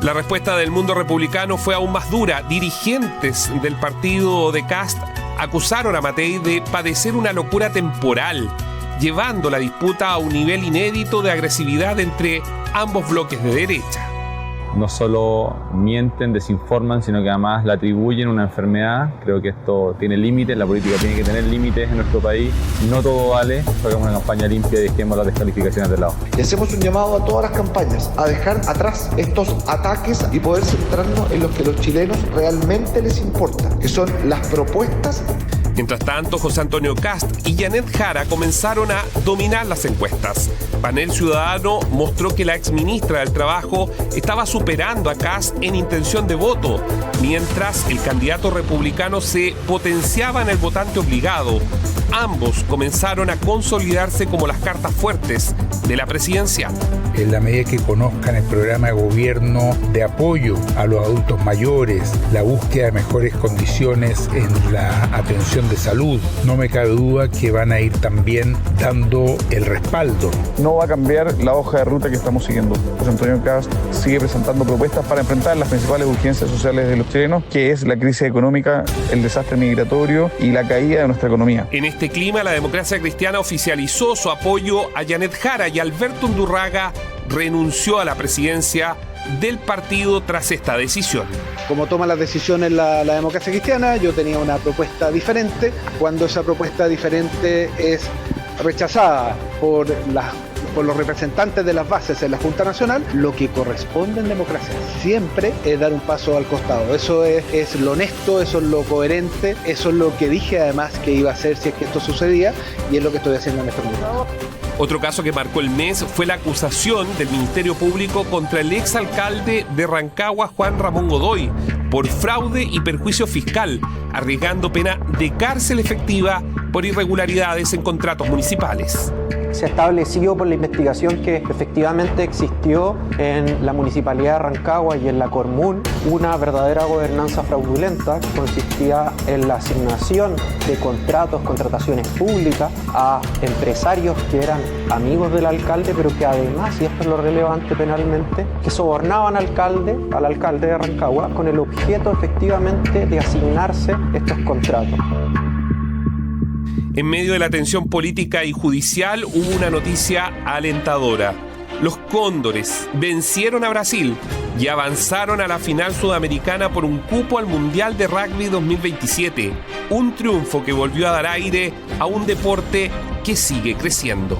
La respuesta del mundo republicano fue aún más dura. Dirigentes del partido de Kast acusaron a Matei de padecer una locura temporal, llevando la disputa a un nivel inédito de agresividad entre ambos bloques de derecha. No solo mienten, desinforman, sino que además le atribuyen una enfermedad. Creo que esto tiene límites, la política tiene que tener límites en nuestro país. No todo vale, hagamos una campaña limpia y dejemos las descalificaciones de lado. Y hacemos un llamado a todas las campañas a dejar atrás estos ataques y poder centrarnos en lo que a los chilenos realmente les importa, que son las propuestas. Mientras tanto, José Antonio Kast y Janet Jara comenzaron a dominar las encuestas. Panel Ciudadano mostró que la exministra del Trabajo estaba superando a Kast en intención de voto, mientras el candidato republicano se potenciaba en el votante obligado. Ambos comenzaron a consolidarse como las cartas fuertes de la presidencia. En la medida que conozcan el programa de gobierno de apoyo a los adultos mayores, la búsqueda de mejores condiciones en la atención de salud, no me cabe duda que van a ir también dando el respaldo. No va a cambiar la hoja de ruta que estamos siguiendo. José Antonio Kast sigue presentando propuestas para enfrentar las principales urgencias sociales de los chilenos, que es la crisis económica, el desastre migratorio y la caída de nuestra economía. En este clima, la Democracia Cristiana oficializó su apoyo a Janet Jara y Alberto Undurraga renunció a la presidencia del partido tras esta decisión. Como toma las decisiones la Democracia Cristiana, yo tenía una propuesta diferente. Cuando esa propuesta diferente es rechazada por los representantes de las bases en la Junta Nacional, lo que corresponde en democracia siempre es dar un paso al costado. Eso es lo honesto, eso es lo coherente, eso es lo que dije además que iba a hacer si es que esto sucedía, y es lo que estoy haciendo en este momento. Otro caso que marcó el mes fue la acusación del Ministerio Público contra el exalcalde de Rancagua, Juan Ramón Godoy, por fraude y perjuicio fiscal, arriesgando pena de cárcel efectiva por irregularidades en contratos municipales. Se ha establecido por la investigación que efectivamente existió en la Municipalidad de Rancagua y en la Cormún una verdadera gobernanza fraudulenta que consistía en la asignación de contrataciones públicas a empresarios que eran amigos del alcalde, pero que además, y esto es lo relevante penalmente, que sobornaban al alcalde de Rancagua con el objeto efectivamente de asignarse estos contratos. En medio de la tensión política y judicial hubo una noticia alentadora. Los Cóndores vencieron a Brasil y avanzaron a la final sudamericana por un cupo al Mundial de Rugby 2027. Un triunfo que volvió a dar aire a un deporte que sigue creciendo.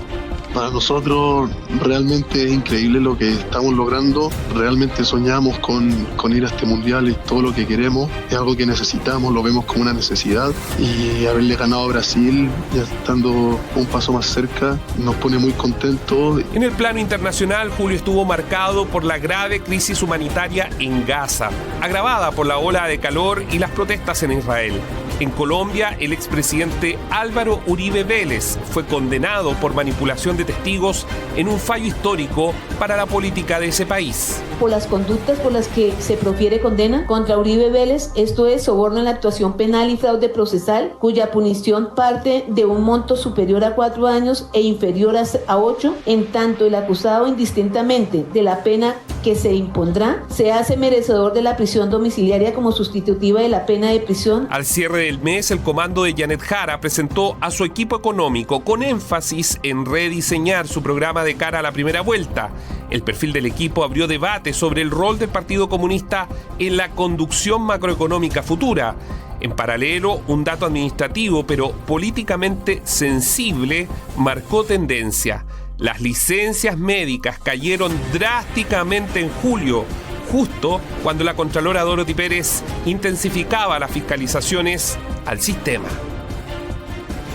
Para nosotros realmente es increíble lo que estamos logrando. Realmente soñamos con ir a este mundial, es todo lo que queremos, es algo que necesitamos, lo vemos como una necesidad, y haberle ganado a Brasil, ya estando un paso más cerca, nos pone muy contentos. En el plano internacional, julio estuvo marcado por la grave crisis humanitaria en Gaza, agravada por la ola de calor y las protestas en Israel. En Colombia, el expresidente Álvaro Uribe Vélez fue condenado por manipulación de testigos en un fallo histórico para la política de ese país. por las conductas por las que se profiere condena contra Uribe Vélez, esto es soborno en la actuación penal y fraude procesal, cuya punición parte de un monto superior a 4 años e inferior a 8, en tanto el acusado, indistintamente de la pena que se impondrá, se hace merecedor de la prisión domiciliaria como sustitutiva de la pena de prisión. Al cierre del mes, el comando de Janet Jara presentó a su equipo económico con énfasis en rediseñar su programa de cara a la primera vuelta. El perfil del equipo abrió debate sobre el rol del Partido Comunista en la conducción macroeconómica futura. En paralelo, un dato administrativo pero políticamente sensible marcó tendencia. Las licencias médicas cayeron drásticamente en julio, justo cuando la Contralora Dorothy Pérez intensificaba las fiscalizaciones al sistema.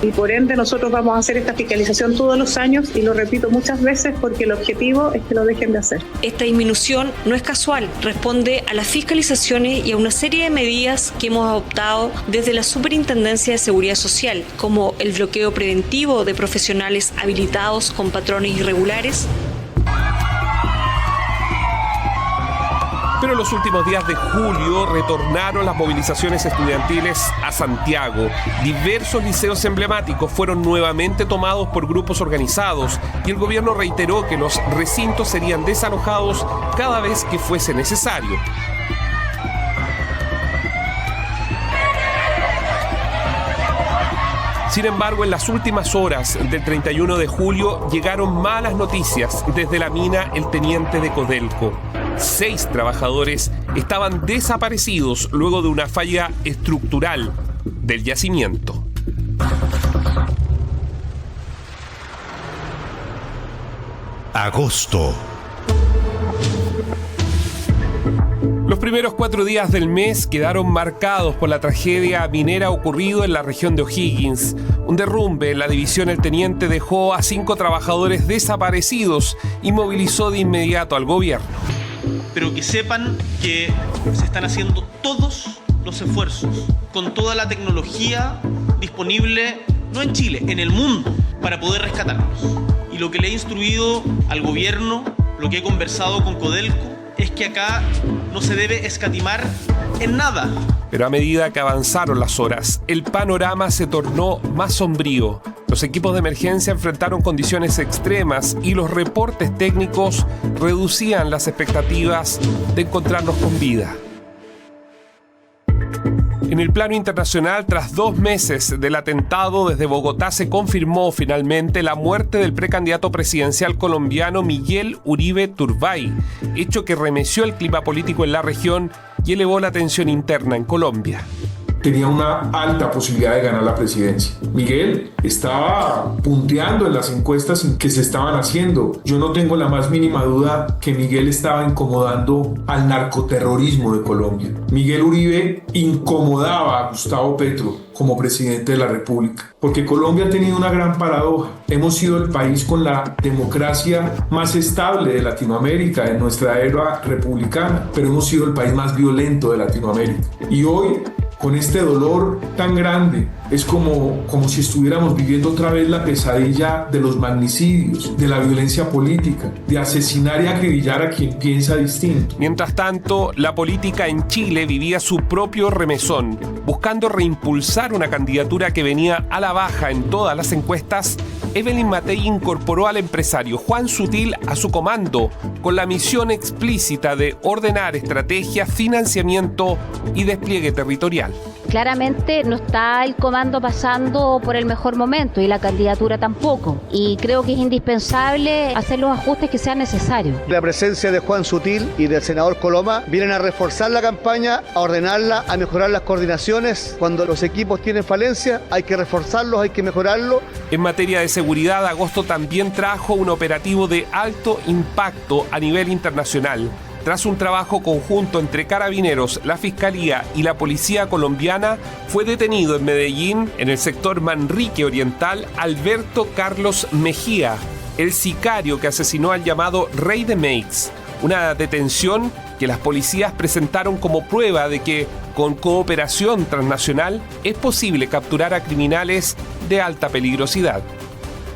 Y por ende nosotros vamos a hacer esta fiscalización todos los años, y lo repito muchas veces porque el objetivo es que lo dejen de hacer. Esta disminución no es casual, responde a las fiscalizaciones y a una serie de medidas que hemos adoptado desde la Superintendencia de Seguridad Social, como el bloqueo preventivo de profesionales habilitados con patrones irregulares. Pero en los últimos días de julio retornaron las movilizaciones estudiantiles a Santiago. Diversos liceos emblemáticos fueron nuevamente tomados por grupos organizados y el gobierno reiteró que los recintos serían desalojados cada vez que fuese necesario. Sin embargo, en las últimas horas del 31 de julio llegaron malas noticias desde la mina El Teniente de Codelco. 6 trabajadores estaban desaparecidos luego de una falla estructural del yacimiento. Agosto. Los primeros 4 días del mes quedaron marcados por la tragedia minera ocurrido en la región de O'Higgins. Un derrumbe en la división El Teniente dejó a 5 trabajadores desaparecidos y movilizó de inmediato al gobierno. Pero que sepan que se están haciendo todos los esfuerzos, con toda la tecnología disponible, no en Chile, en el mundo, para poder rescatarlos. Y lo que le he instruido al gobierno, lo que he conversado con Codelco, es que acá no se debe escatimar en nada. Pero a medida que avanzaron las horas, el panorama se tornó más sombrío. Los equipos de emergencia enfrentaron condiciones extremas y los reportes técnicos reducían las expectativas de encontrarnos con vida. En el plano internacional, tras 2 meses del atentado, desde Bogotá se confirmó finalmente la muerte del precandidato presidencial colombiano Miguel Uribe Turbay, hecho que remeció el clima político en la región y elevó la tensión interna en Colombia. Tenía una alta posibilidad de ganar la presidencia. Miguel estaba punteando en las encuestas que se estaban haciendo. Yo no tengo la más mínima duda que Miguel estaba incomodando al narcoterrorismo de Colombia. Miguel Uribe incomodaba a Gustavo Petro como presidente de la República, porque Colombia ha tenido una gran paradoja. Hemos sido el país con la democracia más estable de Latinoamérica en nuestra era republicana, pero hemos sido el país más violento de Latinoamérica. Y hoy, con este dolor tan grande, es como si estuviéramos viviendo otra vez la pesadilla de los magnicidios, de la violencia política, de asesinar y acribillar a quien piensa distinto. Mientras tanto, la política en Chile vivía su propio remesón, buscando reimpulsar una candidatura que venía a la baja en todas las encuestas. Evelyn Matei incorporó al empresario Juan Sutil a su comando, con la misión explícita de ordenar estrategia, financiamiento y despliegue territorial. Claramente no está el comando pasando por el mejor momento y la candidatura tampoco. Y creo que es indispensable hacer los ajustes que sean necesarios. La presencia de Juan Sutil y del senador Coloma vienen a reforzar la campaña, a ordenarla, a mejorar las coordinaciones. Cuando los equipos tienen falencia, hay que reforzarlos, hay que mejorarlos. En materia de seguridad, agosto también trajo un operativo de alto impacto a nivel internacional. Tras un trabajo conjunto entre Carabineros, la Fiscalía y la Policía colombiana, fue detenido en Medellín, en el sector Manrique Oriental, Alberto Carlos Mejía, el sicario que asesinó al llamado Rey de Meix. Una detención que las policías presentaron como prueba de que, con cooperación transnacional, es posible capturar a criminales de alta peligrosidad.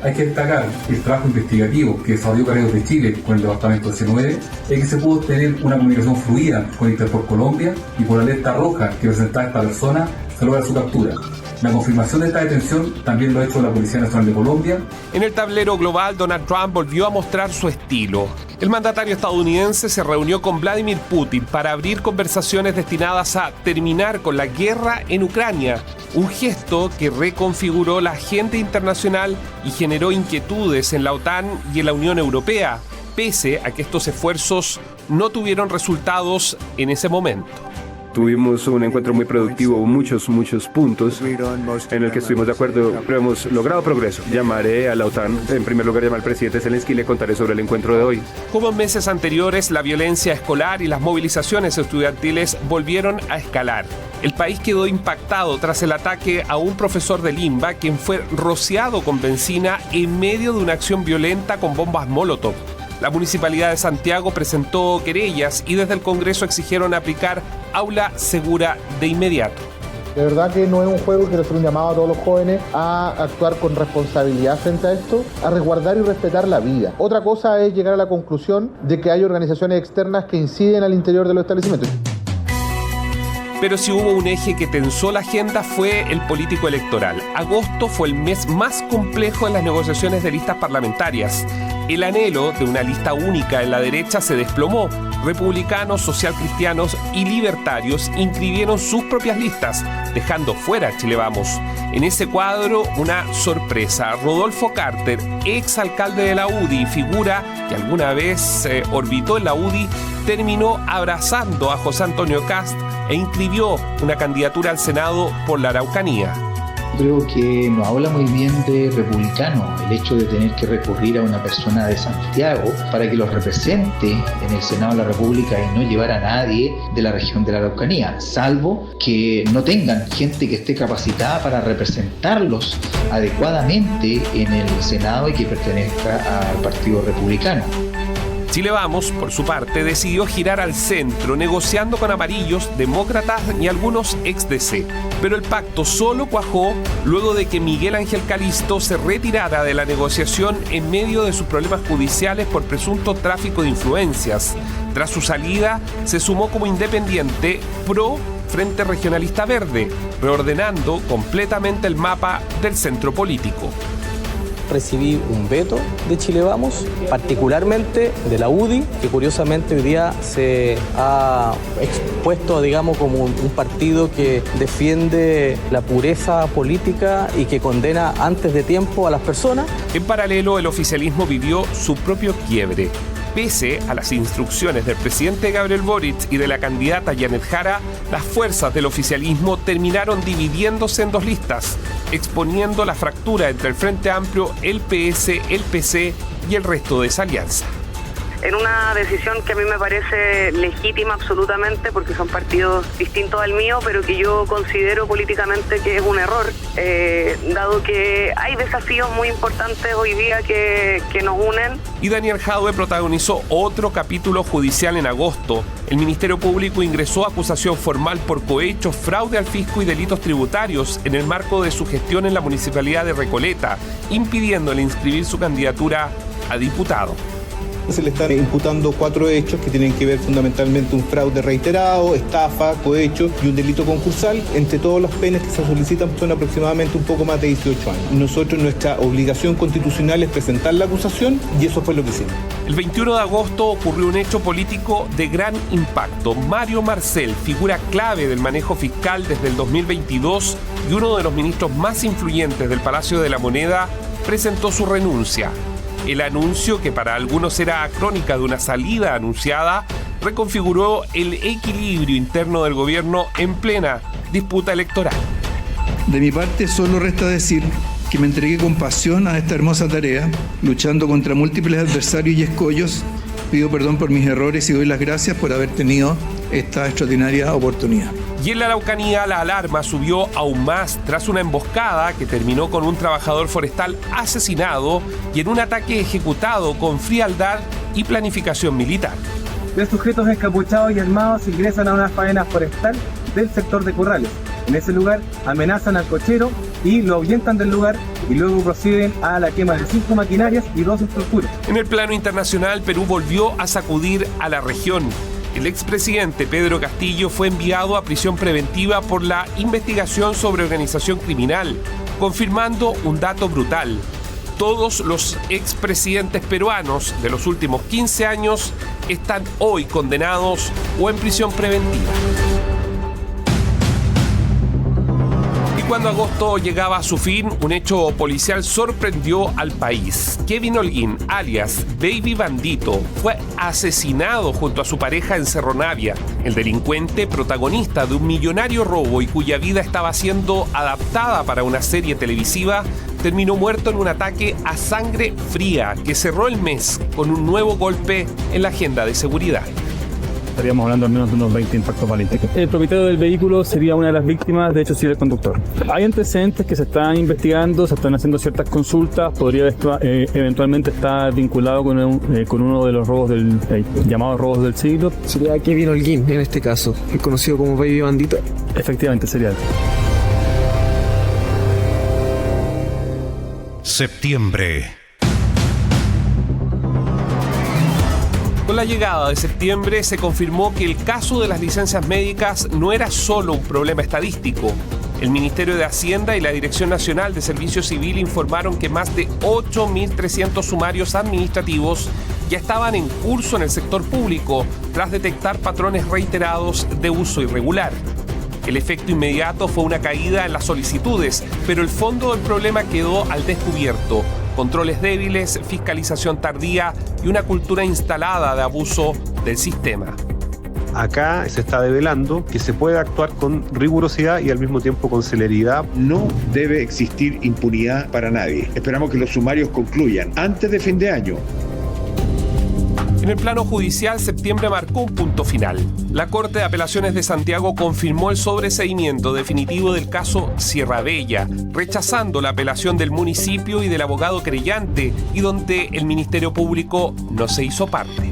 Hay que destacar el trabajo investigativo que desarrolló Carabineros de Chile con el departamento C9, es que se pudo obtener una comunicación fluida con Interpol Colombia y por la alerta roja que presentaba esta persona se logra su captura. La confirmación de esta detención también lo ha hecho la Policía Nacional de Colombia. En el tablero global, Donald Trump volvió a mostrar su estilo. El mandatario estadounidense se reunió con Vladimir Putin para abrir conversaciones destinadas a terminar con la guerra en Ucrania, un gesto que reconfiguró la agenda internacional y generó inquietudes en la OTAN y en la Unión Europea, pese a que estos esfuerzos no tuvieron resultados en ese momento. Tuvimos un encuentro muy productivo, muchos puntos en el que estuvimos de acuerdo, pero hemos logrado progreso. Llamaré a la OTAN, en primer lugar llamar al presidente Zelensky y le contaré sobre el encuentro de hoy. Como en meses anteriores, la violencia escolar y las movilizaciones estudiantiles volvieron a escalar. El país quedó impactado tras el ataque a un profesor de Limba, quien fue rociado con benzina en medio de una acción violenta con bombas Molotov. La Municipalidad de Santiago presentó querellas y desde el Congreso exigieron aplicar aula segura de inmediato. De verdad que no es un juego, quiero hacer un llamado a todos los jóvenes a actuar con responsabilidad frente a esto, a resguardar y respetar la vida. Otra cosa es llegar a la conclusión de que hay organizaciones externas que inciden al interior de los establecimientos. Pero si hubo un eje que tensó la agenda fue el político electoral. Agosto fue el mes más complejo en las negociaciones de listas parlamentarias. El anhelo de una lista única en la derecha se desplomó. Republicanos, socialcristianos y libertarios inscribieron sus propias listas, dejando fuera a Chile Vamos. En ese cuadro, una sorpresa. Rodolfo Carter, ex alcalde de la UDI, figura que alguna vez orbitó en la UDI, terminó abrazando a José Antonio Kast e inscribió una candidatura al Senado por la Araucanía. Creo que nos habla muy bien de republicano el hecho de tener que recurrir a una persona de Santiago para que los represente en el Senado de la República y no llevar a nadie de la región de la Araucanía, salvo que no tengan gente que esté capacitada para representarlos adecuadamente en el Senado y que pertenezca al Partido Republicano. Chile Vamos, por su parte, decidió girar al centro, negociando con amarillos, demócratas y algunos ex-DC. Pero el pacto solo cuajó luego de que Miguel Ángel Calisto se retirara de la negociación en medio de sus problemas judiciales por presunto tráfico de influencias. Tras su salida, se sumó como independiente pro Frente Regionalista Verde, reordenando completamente el mapa del centro político. Recibí un veto de Chile Vamos, particularmente de la UDI, que curiosamente hoy día se ha expuesto, digamos, como un partido que defiende la pureza política y que condena antes de tiempo a las personas. En paralelo, el oficialismo vivió su propio quiebre. Pese a las instrucciones del presidente Gabriel Boric y de la candidata Janet Jara, las fuerzas del oficialismo terminaron dividiéndose en dos listas, exponiendo la fractura entre el Frente Amplio, el PS, el PC y el resto de esa alianza. En una decisión que a mí me parece legítima absolutamente, porque son partidos distintos al mío, pero que yo considero políticamente que es un error, dado que hay desafíos muy importantes hoy día que nos unen. Y Daniel Jadwe protagonizó otro capítulo judicial en agosto. El Ministerio Público ingresó acusación formal por cohecho, fraude al fisco y delitos tributarios en el marco de su gestión en la Municipalidad de Recoleta, impidiéndole inscribir su candidatura a diputado. Se le están imputando 4 hechos que tienen que ver fundamentalmente un fraude reiterado, estafa, cohecho y un delito concursal. Entre todos los penas que se solicitan son aproximadamente un poco más de 18 años. Nosotros, nuestra obligación constitucional es presentar la acusación y eso fue lo que hicimos. El 21 de agosto ocurrió un hecho político de gran impacto. Mario Marcel, figura clave del manejo fiscal desde el 2022 y uno de los ministros más influyentes del Palacio de la Moneda, presentó su renuncia. El anuncio, que para algunos era crónica de una salida anunciada, reconfiguró el equilibrio interno del gobierno en plena disputa electoral. De mi parte, solo resta decir que me entregué con pasión a esta hermosa tarea, luchando contra múltiples adversarios y escollos. Pido perdón por mis errores y doy las gracias por haber tenido esta extraordinaria oportunidad. Y en la Araucanía la alarma subió aún más tras una emboscada que terminó con un trabajador forestal asesinado y en un ataque ejecutado con frialdad y planificación militar. 3 sujetos encapuchados y armados ingresan a una faena forestal del sector de Corrales. En ese lugar amenazan al cochero y lo ahuyentan del lugar y luego proceden a la quema de 5 maquinarias y 2 estructuras. En el plano internacional, Perú volvió a sacudir a la región. El expresidente Pedro Castillo fue enviado a prisión preventiva por la investigación sobre organización criminal, confirmando un dato brutal. Todos los expresidentes peruanos de los últimos 15 años están hoy condenados o en prisión preventiva. Cuando agosto llegaba a su fin, un hecho policial sorprendió al país. Kevin Holguín, alias Baby Bandito, fue asesinado junto a su pareja en Cerro Navia. El delincuente, protagonista de un millonario robo y cuya vida estaba siendo adaptada para una serie televisiva, terminó muerto en un ataque a sangre fría que cerró el mes con un nuevo golpe en la agenda de seguridad. Estaríamos hablando al menos de unos 20 impactos balísticos. El propietario del vehículo sería una de las víctimas, de hecho sí el conductor. Hay antecedentes que se están investigando, se están haciendo ciertas consultas, podría eventualmente estar vinculado con uno de los robos llamados robos del siglo. Sería Kevin Holguín en este caso, conocido como Baby Bandito. Efectivamente, sería él. Septiembre. Con la llegada de septiembre se confirmó que el caso de las licencias médicas no era solo un problema estadístico. El Ministerio de Hacienda y la Dirección Nacional de Servicio Civil informaron que más de 8.300 sumarios administrativos ya estaban en curso en el sector público tras detectar patrones reiterados de uso irregular. El efecto inmediato fue una caída en las solicitudes, pero el fondo del problema quedó al descubierto. Controles débiles, fiscalización tardía y una cultura instalada de abuso del sistema. Acá se está develando que se puede actuar con rigurosidad y al mismo tiempo con celeridad. No debe existir impunidad para nadie. Esperamos que los sumarios concluyan antes de fin de año. En el plano judicial, septiembre marcó un punto final. La Corte de Apelaciones de Santiago confirmó el sobreseimiento definitivo del caso Sierra Bella, rechazando la apelación del municipio y del abogado querellante, y donde el Ministerio Público no se hizo parte.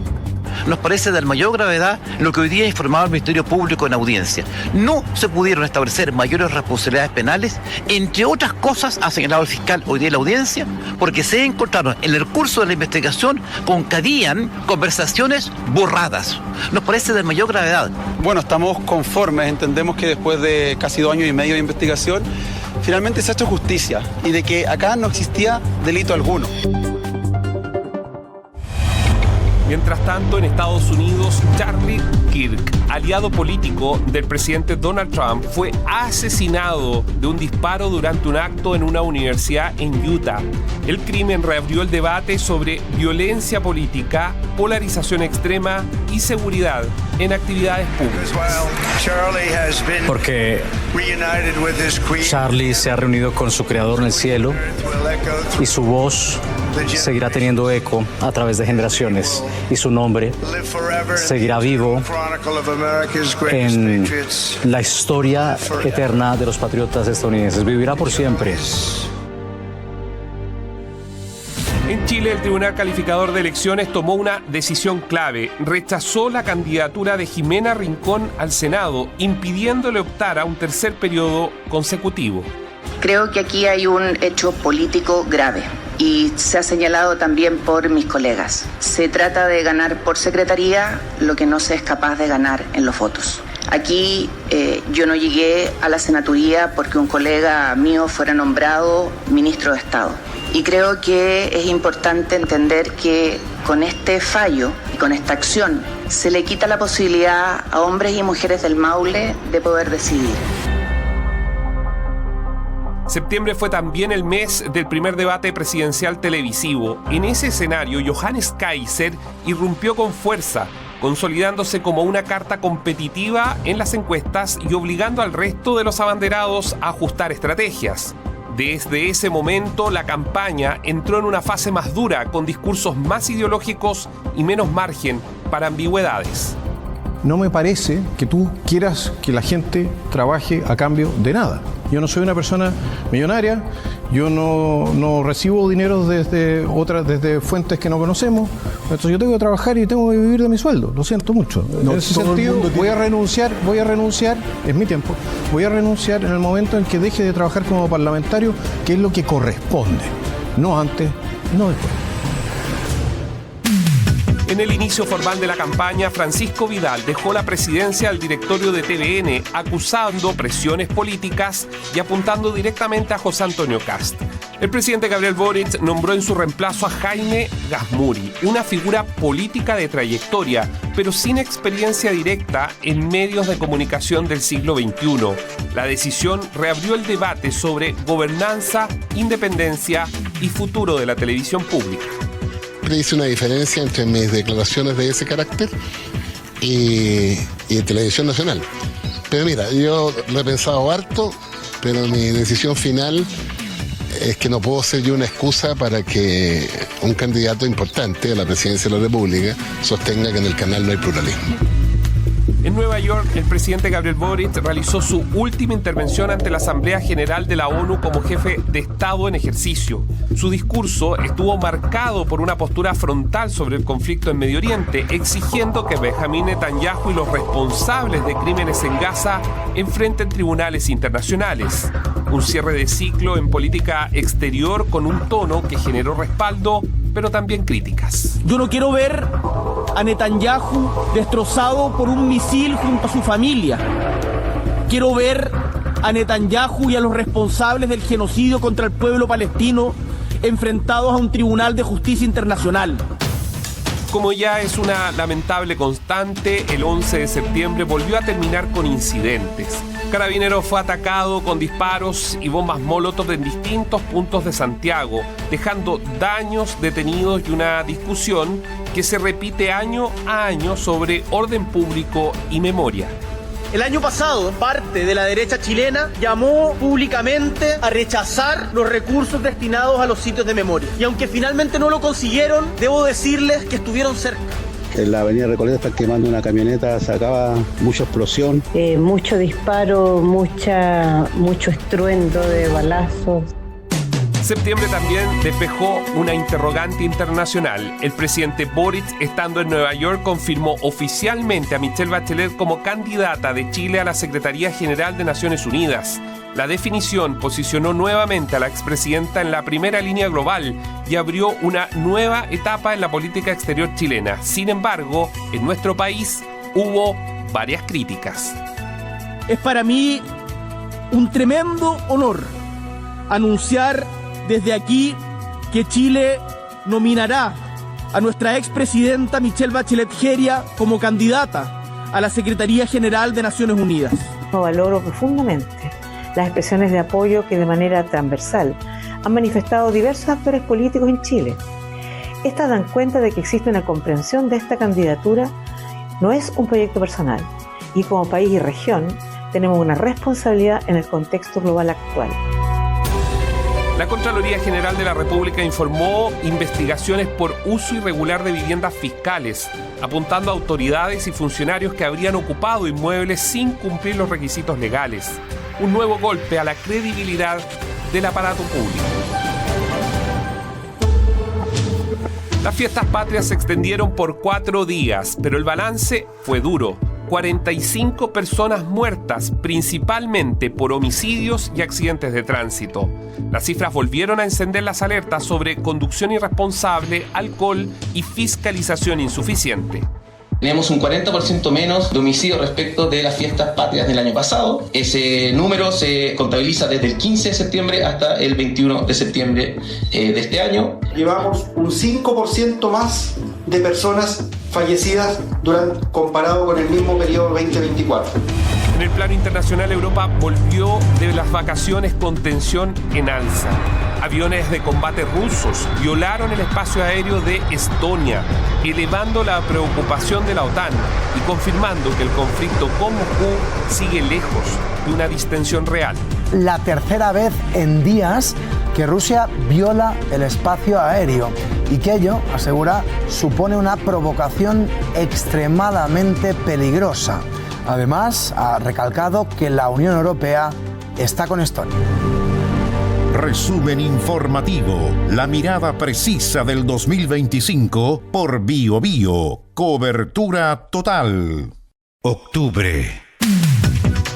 Nos parece de mayor gravedad lo que hoy día ha informado el Ministerio Público en audiencia. No se pudieron establecer mayores responsabilidades penales, entre otras cosas, ha señalado el fiscal hoy día en la audiencia, porque se encontraron en el curso de la investigación con que habían conversaciones borradas. Nos parece de mayor gravedad. Bueno, estamos conformes, entendemos que después de casi 2 años y medio de investigación, finalmente se ha hecho justicia y de que acá no existía delito alguno. Mientras tanto, en Estados Unidos, Charlie Kirk, aliado político del presidente Donald Trump, fue asesinado de un disparo durante un acto en una universidad en Utah. El crimen reabrió el debate sobre violencia política, polarización extrema y seguridad en actividades públicas. Porque Charlie se ha reunido con su creador en el cielo y su voz seguirá teniendo eco a través de generaciones y su nombre seguirá vivo en la historia eterna de los patriotas estadounidenses. Vivirá por siempre. En Chile, el Tribunal Calificador de Elecciones tomó una decisión clave. Rechazó la candidatura de Jimena Rincón al Senado, impidiéndole optar a un tercer periodo consecutivo. Creo que aquí hay un hecho político grave y se ha señalado también por mis colegas. Se trata de ganar por secretaría lo que no se es capaz de ganar en los votos. Aquí yo no llegué a la senaturía porque un colega mío fuera nombrado ministro de Estado. Y creo que es importante entender que con este fallo y con esta acción se le quita la posibilidad a hombres y mujeres del Maule de poder decidir. Septiembre fue también el mes del primer debate presidencial televisivo. En ese escenario, Johannes Kaiser irrumpió con fuerza, consolidándose como una carta competitiva en las encuestas y obligando al resto de los abanderados a ajustar estrategias. Desde ese momento, la campaña entró en una fase más dura, con discursos más ideológicos y menos margen para ambigüedades. No me parece que tú quieras que la gente trabaje a cambio de nada. Yo no soy una persona millonaria, yo no recibo dinero desde fuentes que no conocemos, entonces yo tengo que trabajar y tengo que vivir de mi sueldo, lo siento mucho. En ese sentido voy a renunciar, es mi tiempo, voy a renunciar en el momento en que deje de trabajar como parlamentario, que es lo que corresponde, no antes, no después. En el inicio formal de la campaña, Francisco Vidal dejó la presidencia al directorio de TVN, acusando presiones políticas y apuntando directamente a José Antonio Kast. El presidente Gabriel Boric nombró en su reemplazo a Jaime Gazmuri, una figura política de trayectoria, pero sin experiencia directa en medios de comunicación del siglo XXI. La decisión reabrió el debate sobre gobernanza, independencia y futuro de la televisión pública. Hice una diferencia entre mis declaraciones de ese carácter y Televisión Nacional. Pero mira, yo lo he pensado harto, pero mi decisión final es que no puedo ser yo una excusa para que un candidato importante a la presidencia de la República sostenga que en el canal no hay pluralismo. En Nueva York, el presidente Gabriel Boric realizó su última intervención ante la Asamblea General de la ONU como jefe de Estado en ejercicio. Su discurso estuvo marcado por una postura frontal sobre el conflicto en Medio Oriente, exigiendo que Benjamín Netanyahu y los responsables de crímenes en Gaza enfrenten tribunales internacionales. Un cierre de ciclo en política exterior con un tono que generó respaldo, pero también críticas. Yo no quiero ver a Netanyahu destrozado por un misil junto a su familia. Quiero ver a Netanyahu y a los responsables del genocidio contra el pueblo palestino enfrentados a un tribunal de justicia internacional. Como ya es una lamentable constante, el 11 de septiembre volvió a terminar con incidentes. Carabineros fue atacado con disparos y bombas molotov en distintos puntos de Santiago, dejando daños, detenidos y una discusión que se repite año a año sobre orden público y memoria. El año pasado, parte de la derecha chilena llamó públicamente a rechazar los recursos destinados a los sitios de memoria. Y aunque finalmente no lo consiguieron, debo decirles que estuvieron cerca. En la avenida Recoleta están quemando una camioneta, sacaba mucha explosión. Mucho disparo, mucho estruendo de balazos. Septiembre también despejó una interrogante internacional. El presidente Boric, estando en Nueva York, confirmó oficialmente a Michelle Bachelet como candidata de Chile a la Secretaría General de Naciones Unidas. La definición posicionó nuevamente a la expresidenta en la primera línea global y abrió una nueva etapa en la política exterior chilena. Sin embargo, en nuestro país hubo varias críticas. Es para mí un tremendo honor anunciar desde aquí que Chile nominará a nuestra expresidenta Michelle Bachelet Jeria como candidata a la Secretaría General de Naciones Unidas. Valoro profundamente las expresiones de apoyo que de manera transversal han manifestado diversos actores políticos en Chile. Estas dan cuenta de que existe una comprensión de esta candidatura, no es un proyecto personal, y como país y región tenemos una responsabilidad en el contexto global actual. La Contraloría General de la República informó investigaciones por uso irregular de viviendas fiscales, apuntando a autoridades y funcionarios que habrían ocupado inmuebles sin cumplir los requisitos legales. Un nuevo golpe a la credibilidad del aparato público. Las fiestas patrias se extendieron por 4 días, pero el balance fue duro. 45 personas muertas, principalmente por homicidios y accidentes de tránsito. Las cifras volvieron a encender las alertas sobre conducción irresponsable, alcohol y fiscalización insuficiente. Tenemos un 40% menos de homicidios respecto de las fiestas patrias del año pasado. Ese número se contabiliza desde el 15 de septiembre hasta el 21 de septiembre de este año. Llevamos un 5% más de personas fallecidas comparado con el mismo periodo 2024. En el plano internacional, Europa volvió de las vacaciones con tensión en alza. Aviones de combate rusos violaron el espacio aéreo de Estonia, elevando la preocupación de la OTAN y confirmando que el conflicto con Moscú sigue lejos de una distensión real. La tercera vez en días que Rusia viola el espacio aéreo y que ello, asegura, supone una provocación extremadamente peligrosa. Además, ha recalcado que la Unión Europea está con Estonia. Resumen informativo, la mirada precisa del 2025 por Bio Bio. Cobertura total. Octubre.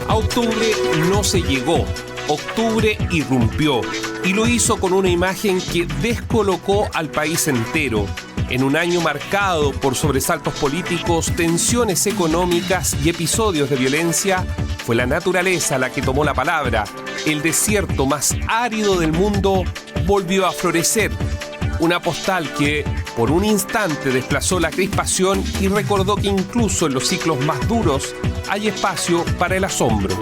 A octubre no se llegó. Octubre irrumpió y lo hizo con una imagen que descolocó al país entero. En un año marcado por sobresaltos políticos, tensiones económicas y episodios de violencia, fue la naturaleza la que tomó la palabra. El desierto más árido del mundo volvió a florecer. Una postal que, por un instante, desplazó la crispación y recordó que incluso en los ciclos más duros hay espacio para el asombro.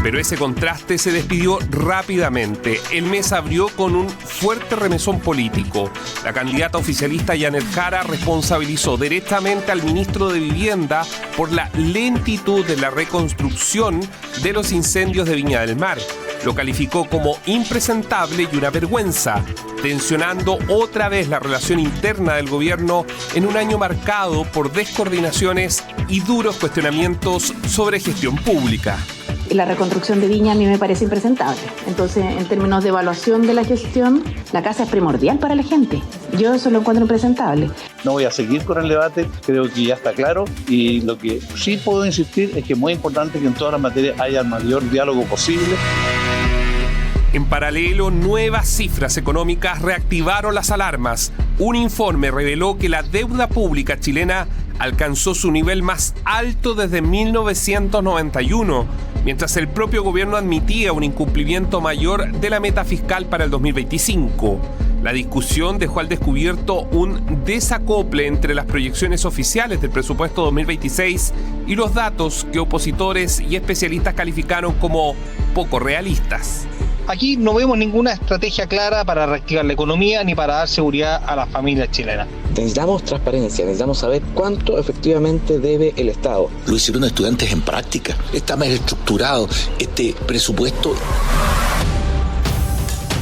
Pero ese contraste se despidió rápidamente. El mes abrió con un fuerte remesón político. La candidata oficialista Janet Jara responsabilizó directamente al ministro de Vivienda por la lentitud de la reconstrucción de los incendios de Viña del Mar. Lo calificó como impresentable y una vergüenza, tensionando otra vez la relación interna del gobierno en un año marcado por descoordinaciones y duros cuestionamientos sobre gestión pública. La reconstrucción de Viña a mí me parece impresentable. Entonces, en términos de evaluación de la gestión, la casa es primordial para la gente. Yo eso lo encuentro impresentable. No voy a seguir con el debate, creo que ya está claro, y lo que sí puedo insistir es que es muy importante que en todas las materias haya el mayor diálogo posible. En paralelo, nuevas cifras económicas reactivaron las alarmas. Un informe reveló que la deuda pública chilena alcanzó su nivel más alto desde 1991, mientras el propio gobierno admitía un incumplimiento mayor de la meta fiscal para el 2025. La discusión dejó al descubierto un desacople entre las proyecciones oficiales del presupuesto 2026 y los datos que opositores y especialistas calificaron como poco realistas. Aquí no vemos ninguna estrategia clara para reactivar la economía ni para dar seguridad a las familias chilenas. Necesitamos transparencia, necesitamos saber cuánto efectivamente debe el Estado. Lo hicieron estudiantes en práctica. Está más estructurado este presupuesto.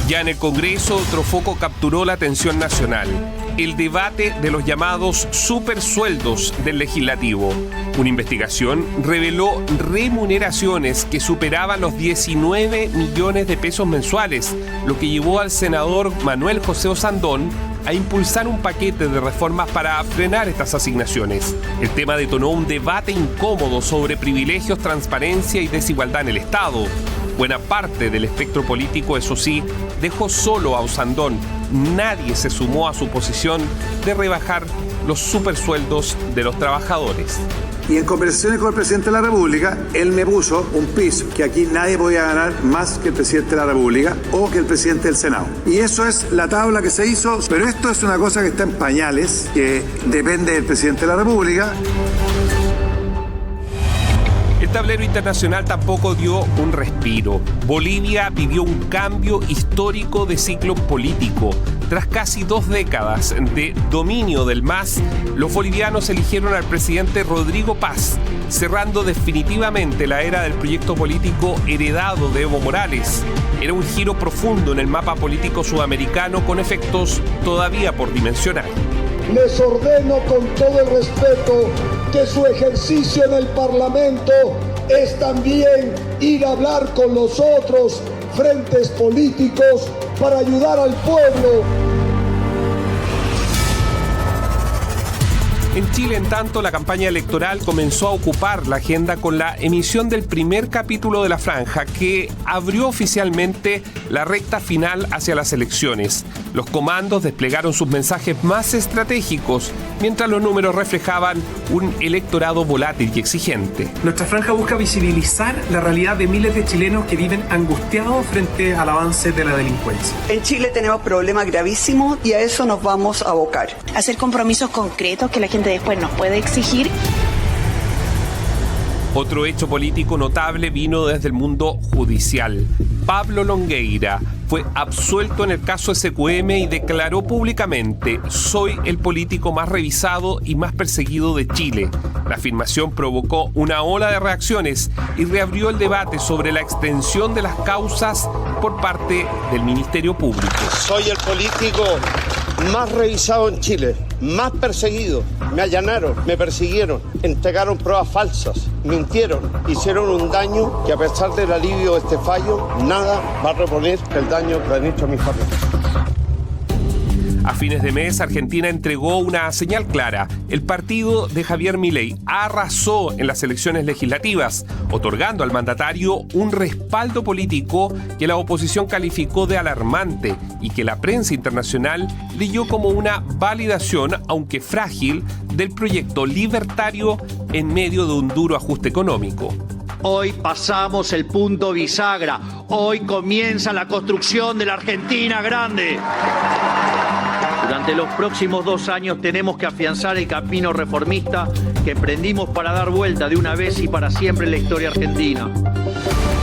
Ya en el Congreso, otro foco capturó la atención nacional: el debate de los llamados supersueldos del legislativo. Una investigación reveló remuneraciones que superaban los 19 millones de pesos mensuales, lo que llevó al senador Manuel José Osandón a impulsar un paquete de reformas para frenar estas asignaciones. El tema detonó un debate incómodo sobre privilegios, transparencia y desigualdad en el Estado. Buena parte del espectro político, eso sí, dejó solo a Osandón. Nadie se sumó a su posición de rebajar los supersueldos de los trabajadores. Y en conversaciones con el presidente de la República, él me puso un piso, que aquí nadie podía ganar más que el presidente de la República o que el presidente del Senado. Y eso es la tabla que se hizo, pero esto es una cosa que está en pañales, que depende del presidente de la República. El tablero internacional tampoco dio un respiro. Bolivia vivió un cambio histórico de ciclo político. Tras casi 2 décadas de dominio del MAS, los bolivianos eligieron al presidente Rodrigo Paz, cerrando definitivamente la era del proyecto político heredado de Evo Morales. Era un giro profundo en el mapa político sudamericano con efectos todavía por dimensionar. Les ordeno con todo el respeto que su ejercicio en el Parlamento es también ir a hablar con los otros frentes políticos para ayudar al pueblo. En Chile, en tanto, la campaña electoral comenzó a ocupar la agenda con la emisión del primer capítulo de La Franja, que abrió oficialmente la recta final hacia las elecciones. Los comandos desplegaron sus mensajes más estratégicos, mientras los números reflejaban un electorado volátil y exigente. Nuestra franja busca visibilizar la realidad de miles de chilenos que viven angustiados frente al avance de la delincuencia. En Chile tenemos problemas gravísimos y a eso nos vamos a abocar. Hacer compromisos concretos que la gente después nos puede exigir. Otro hecho político notable vino desde el mundo judicial. Pablo Longueira fue absuelto en el caso SQM y declaró públicamente: soy el político más revisado y más perseguido de Chile. La afirmación provocó una ola de reacciones y reabrió el debate sobre la extensión de las causas por parte del Ministerio Público. Soy el político más revisado en Chile. más perseguido. Me allanaron, me persiguieron, entregaron pruebas falsas, mintieron, hicieron un daño que a pesar del alivio de este fallo, nada va a reponer el daño que han hecho a mis familias. A fines de mes, Argentina entregó una señal clara. El partido de Javier Milei arrasó en las elecciones legislativas, otorgando al mandatario un respaldo político que la oposición calificó de alarmante y que la prensa internacional leyó como una validación, aunque frágil, del proyecto libertario en medio de un duro ajuste económico. Hoy pasamos el punto bisagra. Hoy comienza la construcción de la Argentina grande. Durante los próximos 2 años tenemos que afianzar el camino reformista que emprendimos para dar vuelta de una vez y para siempre en la historia argentina.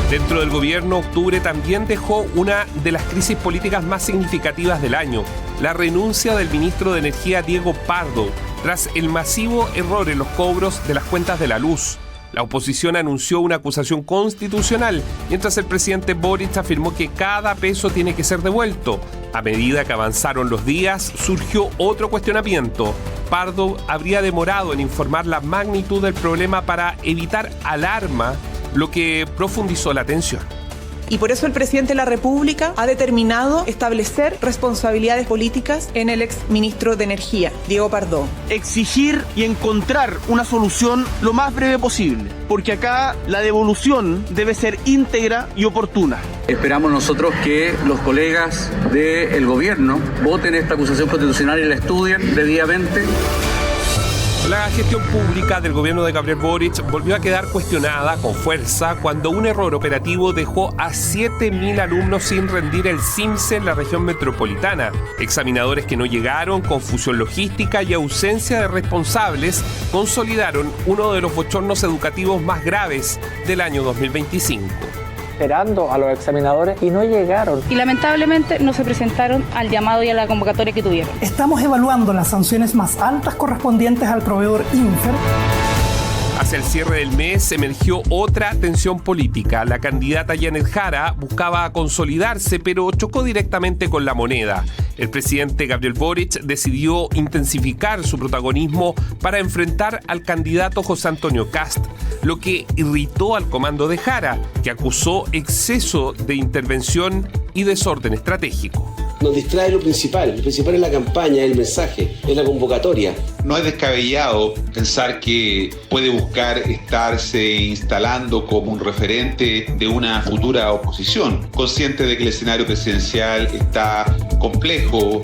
Dentro del gobierno, octubre también dejó una de las crisis políticas más significativas del año, la renuncia del ministro de Energía Diego Pardo, tras el masivo error en los cobros de las cuentas de la luz. La oposición anunció una acusación constitucional, mientras el presidente Boric afirmó que cada peso tiene que ser devuelto. A medida que avanzaron los días, surgió otro cuestionamiento. Pardo habría demorado en informar la magnitud del problema para evitar alarma, lo que profundizó la tensión. Y por eso el presidente de la República ha determinado establecer responsabilidades políticas en el ex ministro de Energía, Diego Pardo. Exigir y encontrar una solución lo más breve posible, porque acá la devolución debe ser íntegra y oportuna. Esperamos nosotros que los colegas del gobierno voten esta acusación constitucional y la estudien debidamente. La gestión pública del gobierno de Gabriel Boric volvió a quedar cuestionada con fuerza cuando un error operativo dejó a 7.000 alumnos sin rendir el CIMSE en la región metropolitana. Examinadores que no llegaron, confusión logística y ausencia de responsables consolidaron uno de los bochornos educativos más graves del año 2025. Esperando a los examinadores y no llegaron. Y lamentablemente no se presentaron al llamado y a la convocatoria que tuvieron. Estamos evaluando las sanciones más altas correspondientes al proveedor Infer. Hacia el cierre del mes emergió otra tensión política. La candidata Janet Jara buscaba consolidarse, pero chocó directamente con la moneda. El presidente Gabriel Boric decidió intensificar su protagonismo para enfrentar al candidato José Antonio Kast, lo que irritó al comando de Jara, que acusó exceso de intervención y desorden estratégico. Nos distrae lo principal es la campaña, el mensaje, es la convocatoria. No es descabellado pensar que puede buscar estarse instalando como un referente de una futura oposición, consciente de que el escenario presidencial está complejo.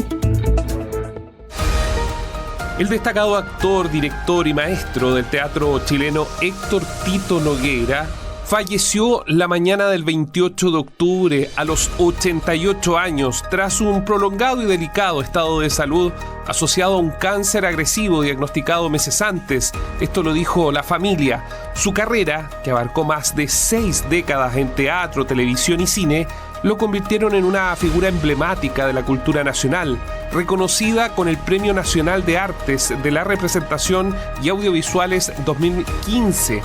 El destacado actor, director y maestro del teatro chileno Héctor Tito Nogueira falleció la mañana del 28 de octubre a los 88 años tras un prolongado y delicado estado de salud asociado a un cáncer agresivo diagnosticado meses antes. Esto lo dijo la familia. Su carrera, que abarcó más de 6 décadas en teatro, televisión y cine, lo convirtieron en una figura emblemática de la cultura nacional, reconocida con el Premio Nacional de Artes de la Representación y Audiovisuales 2015.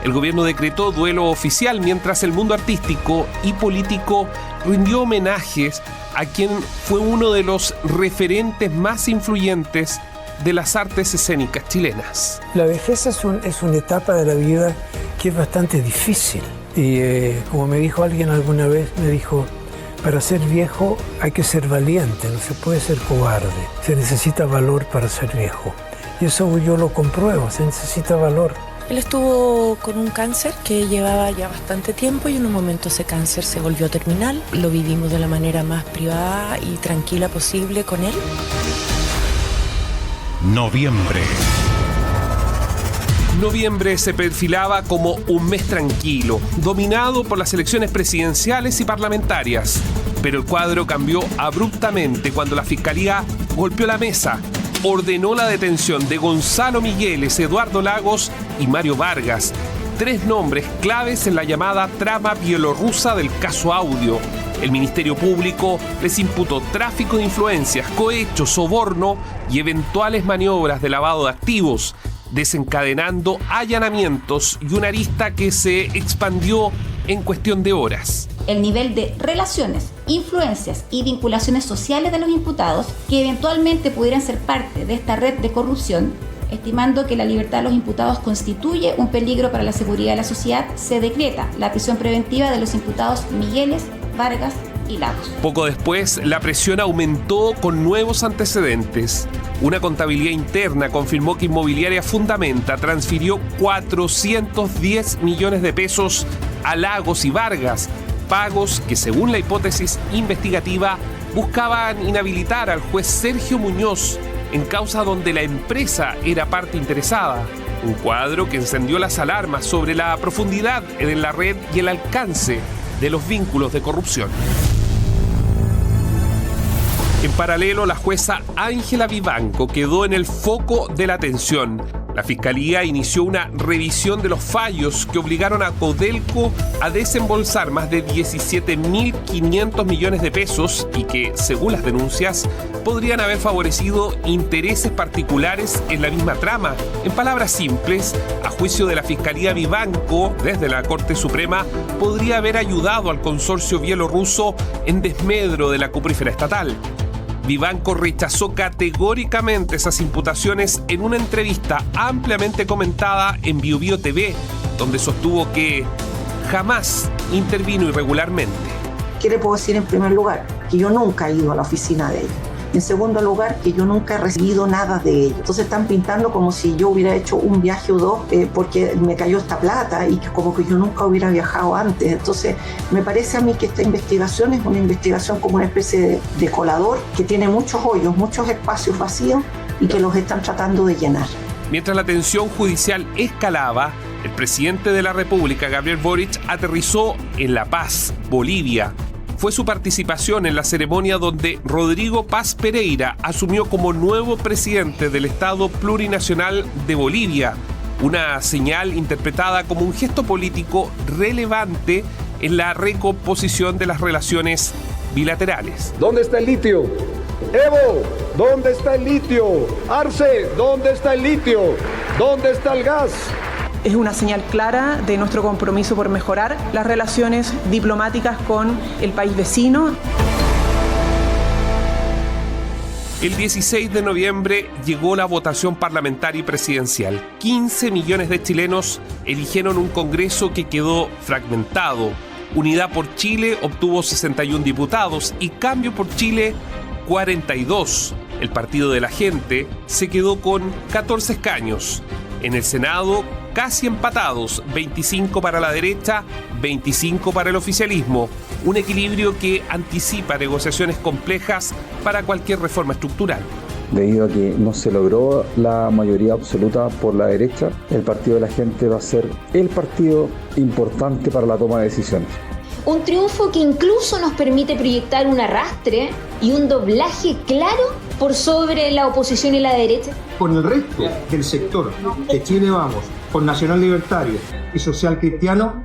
El gobierno decretó duelo oficial mientras el mundo artístico y político rindió homenajes a quien fue uno de los referentes más influyentes de las artes escénicas chilenas. La vejez es una etapa de la vida que es bastante difícil. Y como me dijo alguien alguna vez, me dijo, para ser viejo hay que ser valiente, no se puede ser cobarde. Se necesita valor para ser viejo. Y eso yo lo compruebo, se necesita valor. Él estuvo con un cáncer que llevaba ya bastante tiempo y en un momento ese cáncer se volvió terminal. Lo vivimos de la manera más privada y tranquila posible con él. Noviembre se perfilaba como un mes tranquilo, dominado por las elecciones presidenciales y parlamentarias. Pero el cuadro cambió abruptamente cuando la Fiscalía golpeó la mesa. Ordenó la detención de Gonzalo Migueles, Eduardo Lagos y Mario Vargas, 3 nombres claves en la llamada trama bielorrusa del caso Audio. El Ministerio Público les imputó tráfico de influencias, cohecho, soborno y eventuales maniobras de lavado de activos, desencadenando allanamientos y una arista que se expandió en cuestión de horas. El nivel de relaciones influencias y vinculaciones sociales de los imputados que eventualmente pudieran ser parte de esta red de corrupción, estimando que la libertad de los imputados constituye un peligro para la seguridad de la sociedad, se decreta la prisión preventiva de los imputados Migueles, Vargas y Lagos. Poco después, la presión aumentó con nuevos antecedentes. Una contabilidad interna confirmó que Inmobiliaria Fundamenta transfirió 410 millones de pesos a Lagos y Vargas, pagos que, según la hipótesis investigativa, buscaban inhabilitar al juez Sergio Muñoz en causa donde la empresa era parte interesada. Un cuadro que encendió las alarmas sobre la profundidad en la red y el alcance de los vínculos de corrupción. En paralelo, la jueza Ángela Vivanco quedó en el foco de la atención. La Fiscalía inició una revisión de los fallos que obligaron a Codelco a desembolsar más de 17.500 millones de pesos y que, según las denuncias, podrían haber favorecido intereses particulares en la misma trama. En palabras simples, a juicio de la Fiscalía, Vivanco, desde la Corte Suprema, podría haber ayudado al consorcio bielorruso en desmedro de la cuprífera estatal. Vivanco rechazó categóricamente esas imputaciones en una entrevista ampliamente comentada en Bio Bio TV, donde sostuvo que jamás intervino irregularmente. ¿Qué le puedo decir en primer lugar? Que yo nunca he ido a la oficina de ella. En segundo lugar, que yo nunca he recibido nada de ella. Entonces están pintando como si yo hubiera hecho un viaje o dos porque me cayó esta plata y que como que yo nunca hubiera viajado antes. Entonces me parece a mí que esta investigación es una investigación como una especie de colador que tiene muchos hoyos, muchos espacios vacíos y que los están tratando de llenar. Mientras la tensión judicial escalaba, el presidente de la República, Gabriel Boric, aterrizó en La Paz, Bolivia. Fue su participación en la ceremonia donde Rodrigo Paz Pereira asumió como nuevo presidente del Estado Plurinacional de Bolivia, una señal interpretada como un gesto político relevante en la recomposición de las relaciones bilaterales. ¿Dónde está el litio? Evo, ¿dónde está el litio? Arce, ¿dónde está el litio? ¿Dónde está el gas? Es una señal clara de nuestro compromiso por mejorar las relaciones diplomáticas con el país vecino. El 16 de noviembre llegó la votación parlamentaria y presidencial. 15 millones de chilenos eligieron un Congreso que quedó fragmentado. Unidad por Chile obtuvo 61 diputados y Cambio por Chile 42. El Partido de la Gente se quedó con 14 escaños. En el Senado, casi empatados, 25 para la derecha, 25 para el oficialismo. Un equilibrio que anticipa negociaciones complejas para cualquier reforma estructural. Debido a que no se logró la mayoría absoluta por la derecha, el Partido de la Gente va a ser el partido importante para la toma de decisiones. Un triunfo que incluso nos permite proyectar un arrastre y un doblaje claro por sobre la oposición y la derecha. Con el resto del sector de Chile Vamos, con Nacional Libertario y Social Cristiano,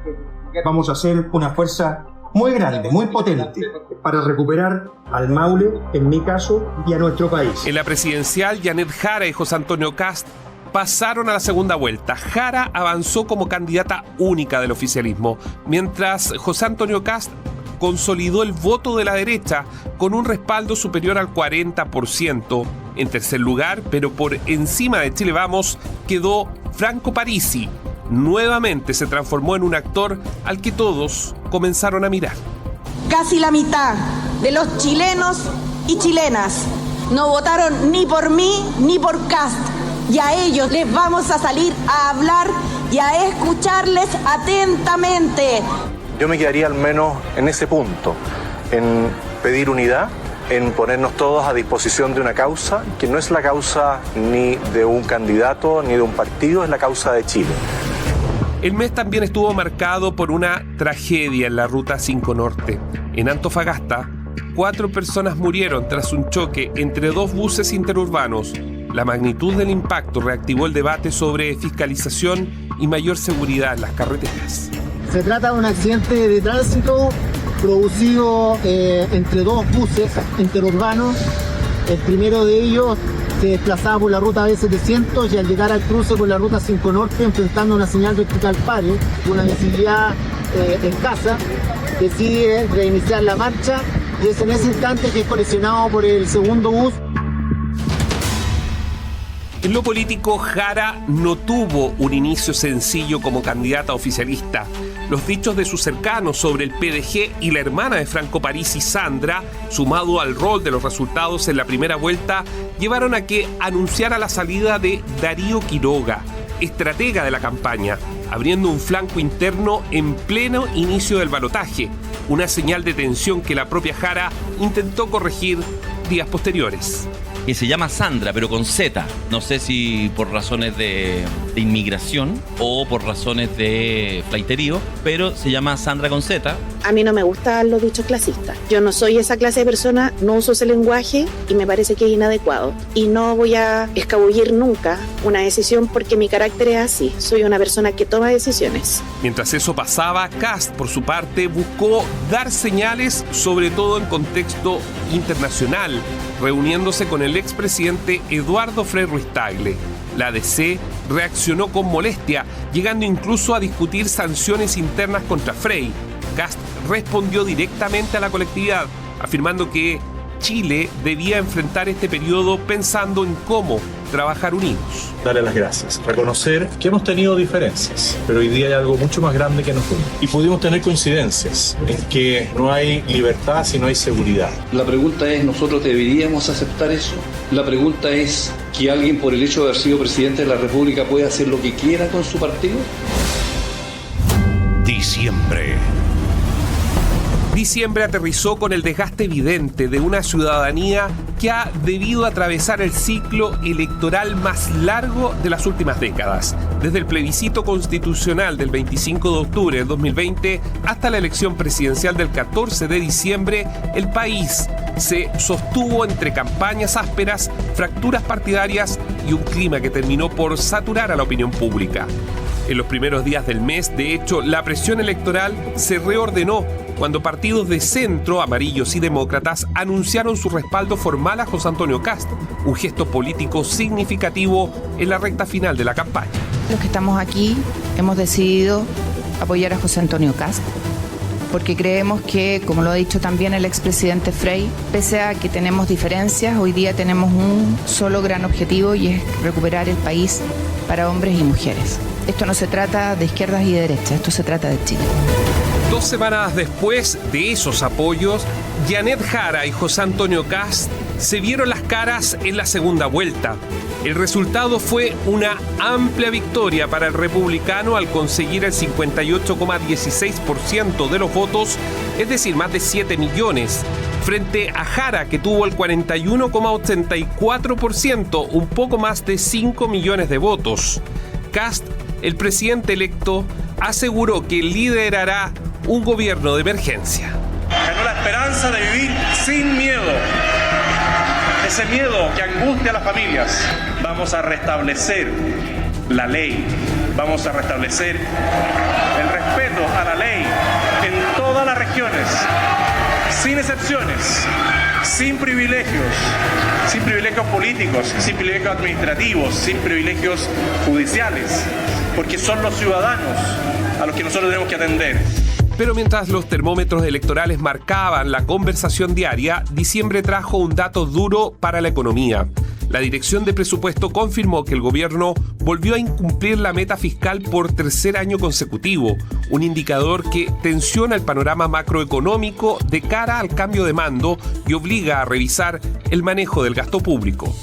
vamos a hacer una fuerza muy grande, muy potente, para recuperar al Maule, en mi caso, y a nuestro país. En la presidencial, Janet Jara y José Antonio Kast pasaron a la segunda vuelta. Jara avanzó como candidata única del oficialismo, mientras José Antonio Kast consolidó el voto de la derecha con un respaldo superior al 40%. En tercer lugar, pero por encima de Chile Vamos, quedó Franco Parisi. Nuevamente se transformó en un actor al que todos comenzaron a mirar. Casi la mitad de los chilenos y chilenas no votaron ni por mí ni por Kast. Y a ellos les vamos a salir a hablar y a escucharles atentamente. Yo me quedaría al menos en ese punto, en pedir unidad, en ponernos todos a disposición de una causa, que no es la causa ni de un candidato ni de un partido, es la causa de Chile. El mes también estuvo marcado por una tragedia en la Ruta 5 Norte. En Antofagasta, 4 personas murieron tras un choque entre 2 buses interurbanos. La magnitud del impacto reactivó el debate sobre fiscalización y mayor seguridad en las carreteras. Se trata de un accidente de tránsito producido entre 2 buses interurbanos. El primero de ellos se desplazaba por la ruta B700 y al llegar al cruce con la ruta 5 Norte, enfrentando una señal vertical pare, una visibilidad escasa, decide reiniciar la marcha y es en ese instante que es coleccionado por el segundo bus. En lo político, Jara no tuvo un inicio sencillo como candidata oficialista. Los dichos de sus cercanos sobre el PDG y la hermana de Franco Parisi, Sandra, sumado al rol de los resultados en la primera vuelta, llevaron a que anunciara la salida de Darío Quiroga, estratega de la campaña, abriendo un flanco interno en pleno inicio del balotaje, una señal de tensión que la propia Jara intentó corregir días posteriores. Que se llama Sandra, pero con Z. No sé si por razones de inmigración o por razones de flaiterío, pero se llama Sandra con Z. A mí no me gustan los dichos clasistas. Yo no soy esa clase de persona, no uso ese lenguaje y me parece que es inadecuado. Y no voy a escabullir nunca una decisión porque mi carácter es así. Soy una persona que toma decisiones. Mientras eso pasaba, Kast, por su parte, buscó dar señales, sobre todo en contexto internacional, reuniéndose con el expresidente Eduardo Frei Ruiz-Tagle. La ADC reaccionó con molestia, llegando incluso a discutir sanciones internas contra Frei. Kast respondió directamente a la colectividad, afirmando que Chile debía enfrentar este periodo pensando en cómo trabajar unidos. Darle las gracias, reconocer que hemos tenido diferencias, pero hoy día hay algo mucho más grande que nos une. Y pudimos tener coincidencias en que no hay libertad si no hay seguridad. La pregunta es, ¿nosotros deberíamos aceptar eso? La pregunta es, ¿que alguien por el hecho de haber sido presidente de la República puede hacer lo que quiera con su partido? Diciembre aterrizó con el desgaste evidente de una ciudadanía que ha debido atravesar el ciclo electoral más largo de las últimas décadas, desde el plebiscito constitucional del 25 de octubre del 2020 hasta la elección presidencial del 14 de diciembre. El país se sostuvo entre campañas ásperas, fracturas partidarias y un clima que terminó por saturar a la opinión pública. En los primeros días del mes, de hecho, la presión electoral se reordenó cuando partidos de centro, amarillos y demócratas, anunciaron su respaldo formal a José Antonio Kast, un gesto político significativo en la recta final de la campaña. Los que estamos aquí hemos decidido apoyar a José Antonio Kast, porque creemos que, como lo ha dicho también el expresidente Frei, pese a que tenemos diferencias, hoy día tenemos un solo gran objetivo y es recuperar el país para hombres y mujeres. Esto no se trata de izquierdas y de derechas, esto se trata de Chile. 2 semanas después de esos apoyos, Janet Jara y José Antonio Kast se vieron las caras en la segunda vuelta. El resultado fue una amplia victoria para el republicano al conseguir el 58,16% de los votos, es decir, más de 7 millones, frente a Jara, que tuvo el 41,84%, un poco más de 5 millones de votos. Kast, el presidente electo, aseguró que liderará un gobierno de emergencia. Ganó la esperanza de vivir sin miedo. Ese miedo que angustia a las familias. Vamos a restablecer la ley. Vamos a restablecer el respeto a la ley en todas las regiones, sin excepciones, sin privilegios políticos, sin privilegios administrativos, sin privilegios judiciales, porque son los ciudadanos a los que nosotros tenemos que atender. Pero mientras los termómetros electorales marcaban la conversación diaria, diciembre trajo un dato duro para la economía. La Dirección de Presupuesto confirmó que el gobierno volvió a incumplir la meta fiscal por tercer año consecutivo, un indicador que tensiona el panorama macroeconómico de cara al cambio de mando y obliga a revisar el manejo del gasto público.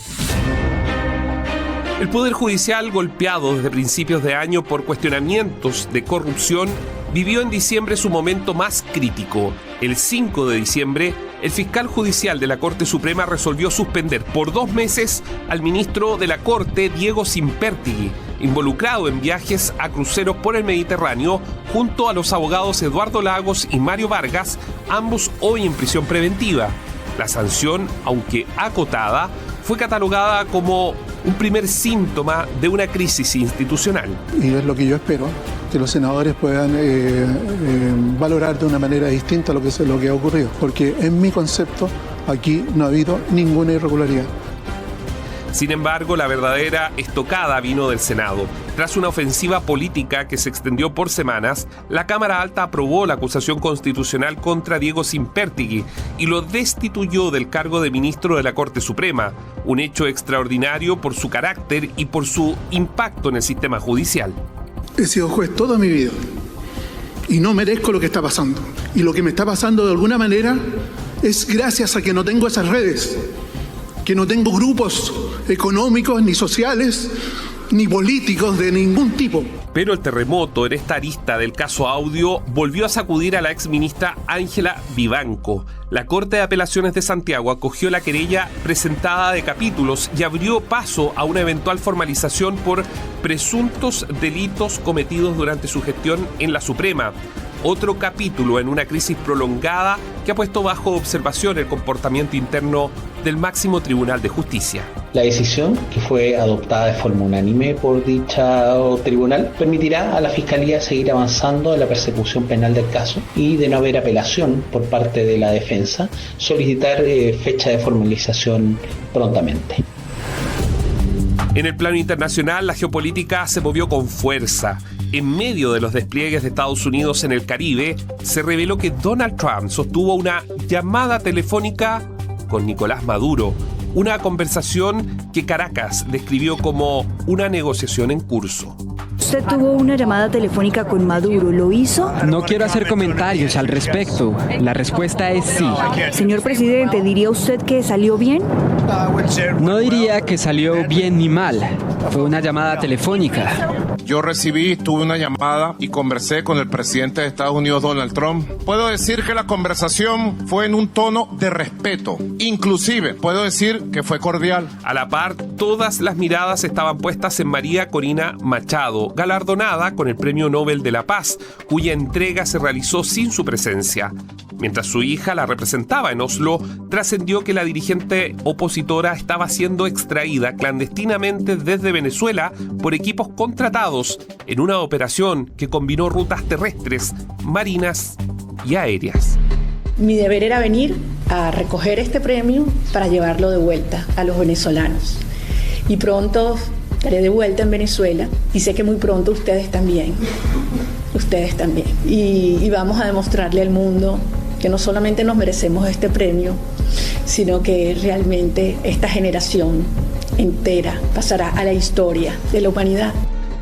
El Poder Judicial, golpeado desde principios de año por cuestionamientos de corrupción, vivió en diciembre su momento más crítico. El 5 de diciembre, el fiscal judicial de la Corte Suprema resolvió suspender por 2 meses al ministro de la Corte, Diego Simpertigui, involucrado en viajes a cruceros por el Mediterráneo, junto a los abogados Eduardo Lagos y Mario Vargas, ambos hoy en prisión preventiva. La sanción, aunque acotada, fue catalogada como un primer síntoma de una crisis institucional. Y es lo que yo espero, que los senadores puedan valorar de una manera distinta lo que ha ocurrido, porque en mi concepto aquí no ha habido ninguna irregularidad. Sin embargo, la verdadera estocada vino del Senado. Tras una ofensiva política que se extendió por semanas, la Cámara Alta aprobó la acusación constitucional contra Diego Sínpertigui y lo destituyó del cargo de ministro de la Corte Suprema, un hecho extraordinario por su carácter y por su impacto en el sistema judicial. He sido juez toda mi vida y no merezco lo que está pasando. Y lo que me está pasando de alguna manera es gracias a que no tengo esas redes, que no tengo grupos económicos ni sociales ni políticos de ningún tipo. Pero el terremoto en esta arista del caso Audio volvió a sacudir a la exministra Ángela Vivanco. La Corte de Apelaciones de Santiago acogió la querella presentada de capítulos y abrió paso a una eventual formalización por presuntos delitos cometidos durante su gestión en la Suprema. Otro capítulo en una crisis prolongada que ha puesto bajo observación el comportamiento interno del máximo Tribunal de Justicia. La decisión, que fue adoptada de forma unánime por dicho tribunal, permitirá a la Fiscalía seguir avanzando en la persecución penal del caso y, de no haber apelación por parte de la defensa, solicitar fecha de formalización prontamente. En el plano internacional, la geopolítica se movió con fuerza. En medio de los despliegues de Estados Unidos en el Caribe, se reveló que Donald Trump sostuvo una llamada telefónica con Nicolás Maduro, una conversación que Caracas describió como una negociación en curso. Usted tuvo una llamada telefónica con Maduro, ¿lo hizo? No quiero hacer comentarios al respecto. La respuesta es sí. Señor presidente, ¿diría usted que salió bien? No diría que salió bien ni mal. Fue una llamada telefónica. Yo tuve una llamada y conversé con el presidente de Estados Unidos, Donald Trump. Puedo decir que la conversación fue en un tono de respeto. Inclusive, puedo decir que fue cordial. A la par, todas las miradas estaban puestas en María Corina Machado, galardonada con el Premio Nobel de la Paz, cuya entrega se realizó sin su presencia. Mientras su hija la representaba en Oslo, trascendió que la dirigente opositora estaba siendo extraída clandestinamente desde Venezuela por equipos contratados en una operación que combinó rutas terrestres, marinas y aéreas. Mi deber era venir a recoger este premio para llevarlo de vuelta a los venezolanos. Y pronto estaré de vuelta en Venezuela y sé que muy pronto ustedes también. Y vamos a demostrarle al mundo que no solamente nos merecemos este premio, sino que realmente esta generación entera pasará a la historia de la humanidad.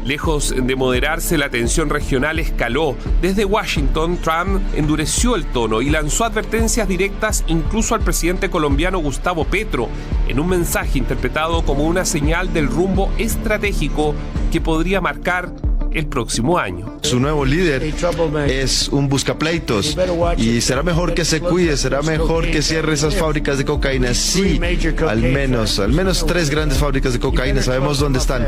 Lejos de moderarse, la tensión regional escaló. Desde Washington, Trump endureció el tono y lanzó advertencias directas incluso al presidente colombiano Gustavo Petro, en un mensaje interpretado como una señal del rumbo estratégico que podría marcar el próximo año. Su nuevo líder es un buscapleitos y será mejor que se cuide, será mejor que cierre esas fábricas de cocaína. Sí, al menos 3 grandes fábricas de cocaína, sabemos dónde están.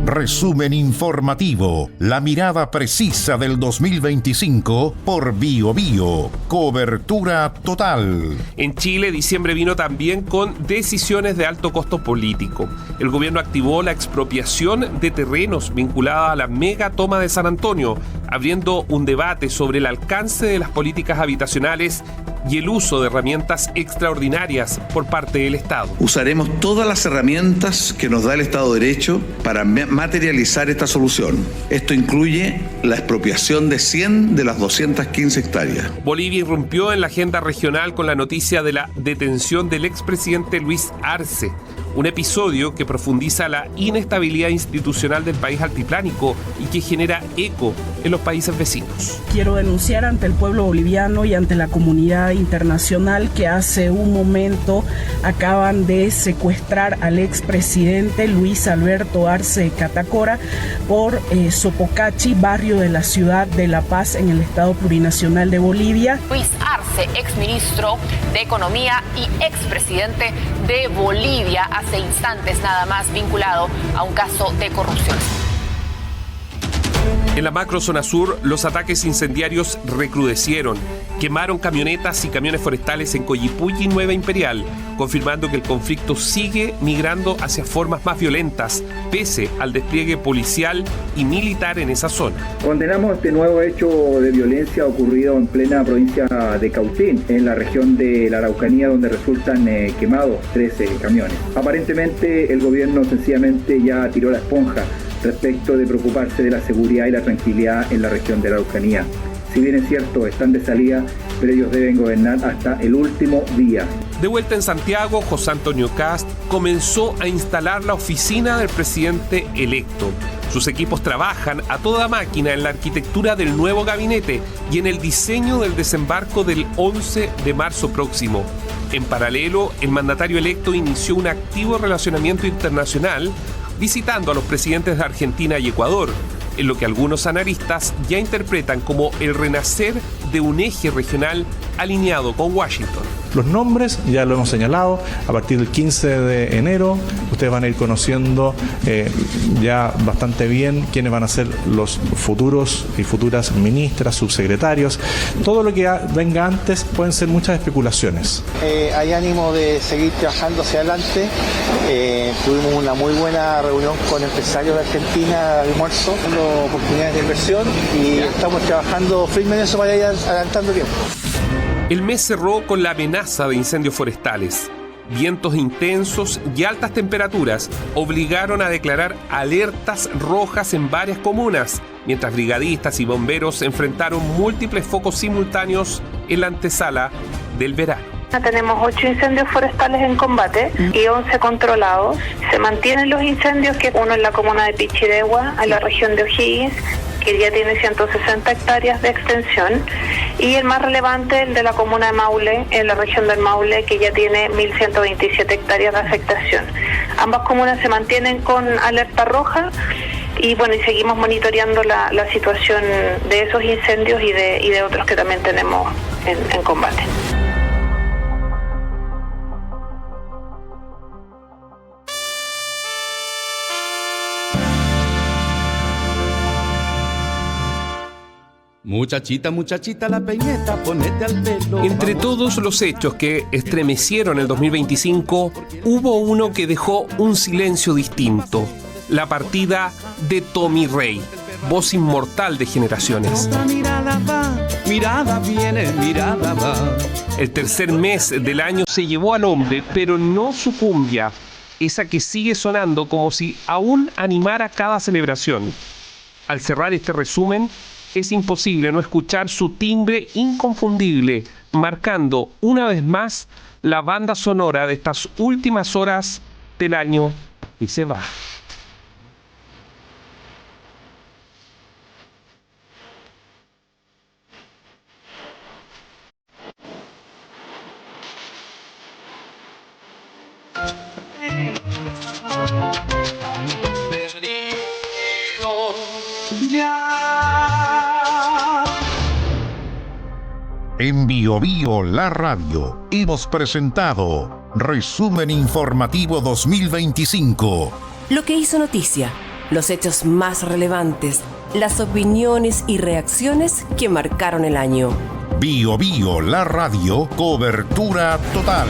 Resumen informativo, la mirada precisa del 2025 por BioBio. Cobertura total. En Chile, diciembre vino también con decisiones de alto costo político. El gobierno activó la expropiación de terrenos vinculada a la mega toma de San Antonio, abriendo un debate sobre el alcance de las políticas habitacionales y el uso de herramientas extraordinarias por parte del Estado. Usaremos todas las herramientas que nos da el Estado de Derecho para materializar esta solución. Esto incluye la expropiación de 100 de las 215 hectáreas. Bolivia irrumpió en la agenda regional con la noticia de la detención del expresidente Luis Arce, un episodio que profundiza la inestabilidad institucional del país altiplánico y que genera eco en los países vecinos. Quiero denunciar ante el pueblo boliviano y ante la comunidad internacional que hace un momento acaban de secuestrar al expresidente Luis Alberto Arce Catacora por Sopocachi, barrio de la ciudad de La Paz en el estado plurinacional de Bolivia. Luis Arce, exministro de Economía y expresidente de Bolivia, hace instantes nada más vinculado a un caso de corrupción. En la macrozona sur, los ataques incendiarios recrudecieron. Quemaron camionetas y camiones forestales en Coyipulli y Nueva Imperial, confirmando que el conflicto sigue migrando hacia formas más violentas, pese al despliegue policial y militar en esa zona. Condenamos este nuevo hecho de violencia ocurrido en plena provincia de Cautín, en la región de la Araucanía, donde resultan quemados 13 camiones. Aparentemente el gobierno sencillamente ya tiró la esponja respecto de preocuparse de la seguridad y la tranquilidad en la región de la Araucanía. Si bien es cierto, están de salida, pero ellos deben gobernar hasta el último día. De vuelta en Santiago, José Antonio Kast comenzó a instalar la oficina del presidente electo. Sus equipos trabajan a toda máquina en la arquitectura del nuevo gabinete y en el diseño del desembarco del 11 de marzo próximo. En paralelo, el mandatario electo inició un activo relacionamiento internacional visitando a los presidentes de Argentina y Ecuador, en lo que algunos analistas ya interpretan como el renacer de un eje regional alineado con Washington. Los nombres ya lo hemos señalado, a partir del 15 de enero ustedes van a ir conociendo ya bastante bien quiénes van a ser los futuros y futuras ministras, subsecretarios. Todo lo que venga antes pueden ser muchas especulaciones. Hay ánimo de seguir trabajando hacia adelante. Tuvimos una muy buena reunión con empresarios de Argentina de almuerzo, oportunidades de inversión, y estamos trabajando firme en eso para ir adelantando tiempo. El mes cerró con la amenaza de incendios forestales. Vientos intensos y altas temperaturas obligaron a declarar alertas rojas en varias comunas, mientras brigadistas y bomberos enfrentaron múltiples focos simultáneos en la antesala del verano. Tenemos 8 incendios forestales en combate y 11 controlados. Se mantienen los incendios, que uno en la comuna de Pichidegua, en la región de O'Higgins, que ya tiene 160 hectáreas de extensión, y el más relevante, el de la comuna de Maule, en la región del Maule, que ya tiene 1.127 hectáreas de afectación. Ambas comunas se mantienen con alerta roja y seguimos monitoreando la situación de esos incendios y de otros que también tenemos en combate. Muchachita, muchachita, la peineta, ponete al pelo. Entre todos los hechos que estremecieron el 2025, hubo uno que dejó un silencio distinto: la partida de Tommy Rey, voz inmortal de generaciones. Mirada va, mirada viene, mirada va. El tercer mes del año se llevó al hombre, pero no su cumbia, esa que sigue sonando como si aún animara cada celebración. Al cerrar este resumen, es imposible no escuchar su timbre inconfundible, marcando una vez más la banda sonora de estas últimas horas del año y se va. En Bio Bio, la radio, hemos presentado Resumen Informativo 2025. Lo que hizo noticia, los hechos más relevantes, las opiniones y reacciones que marcaron el año. Bio Bio, la radio, cobertura total.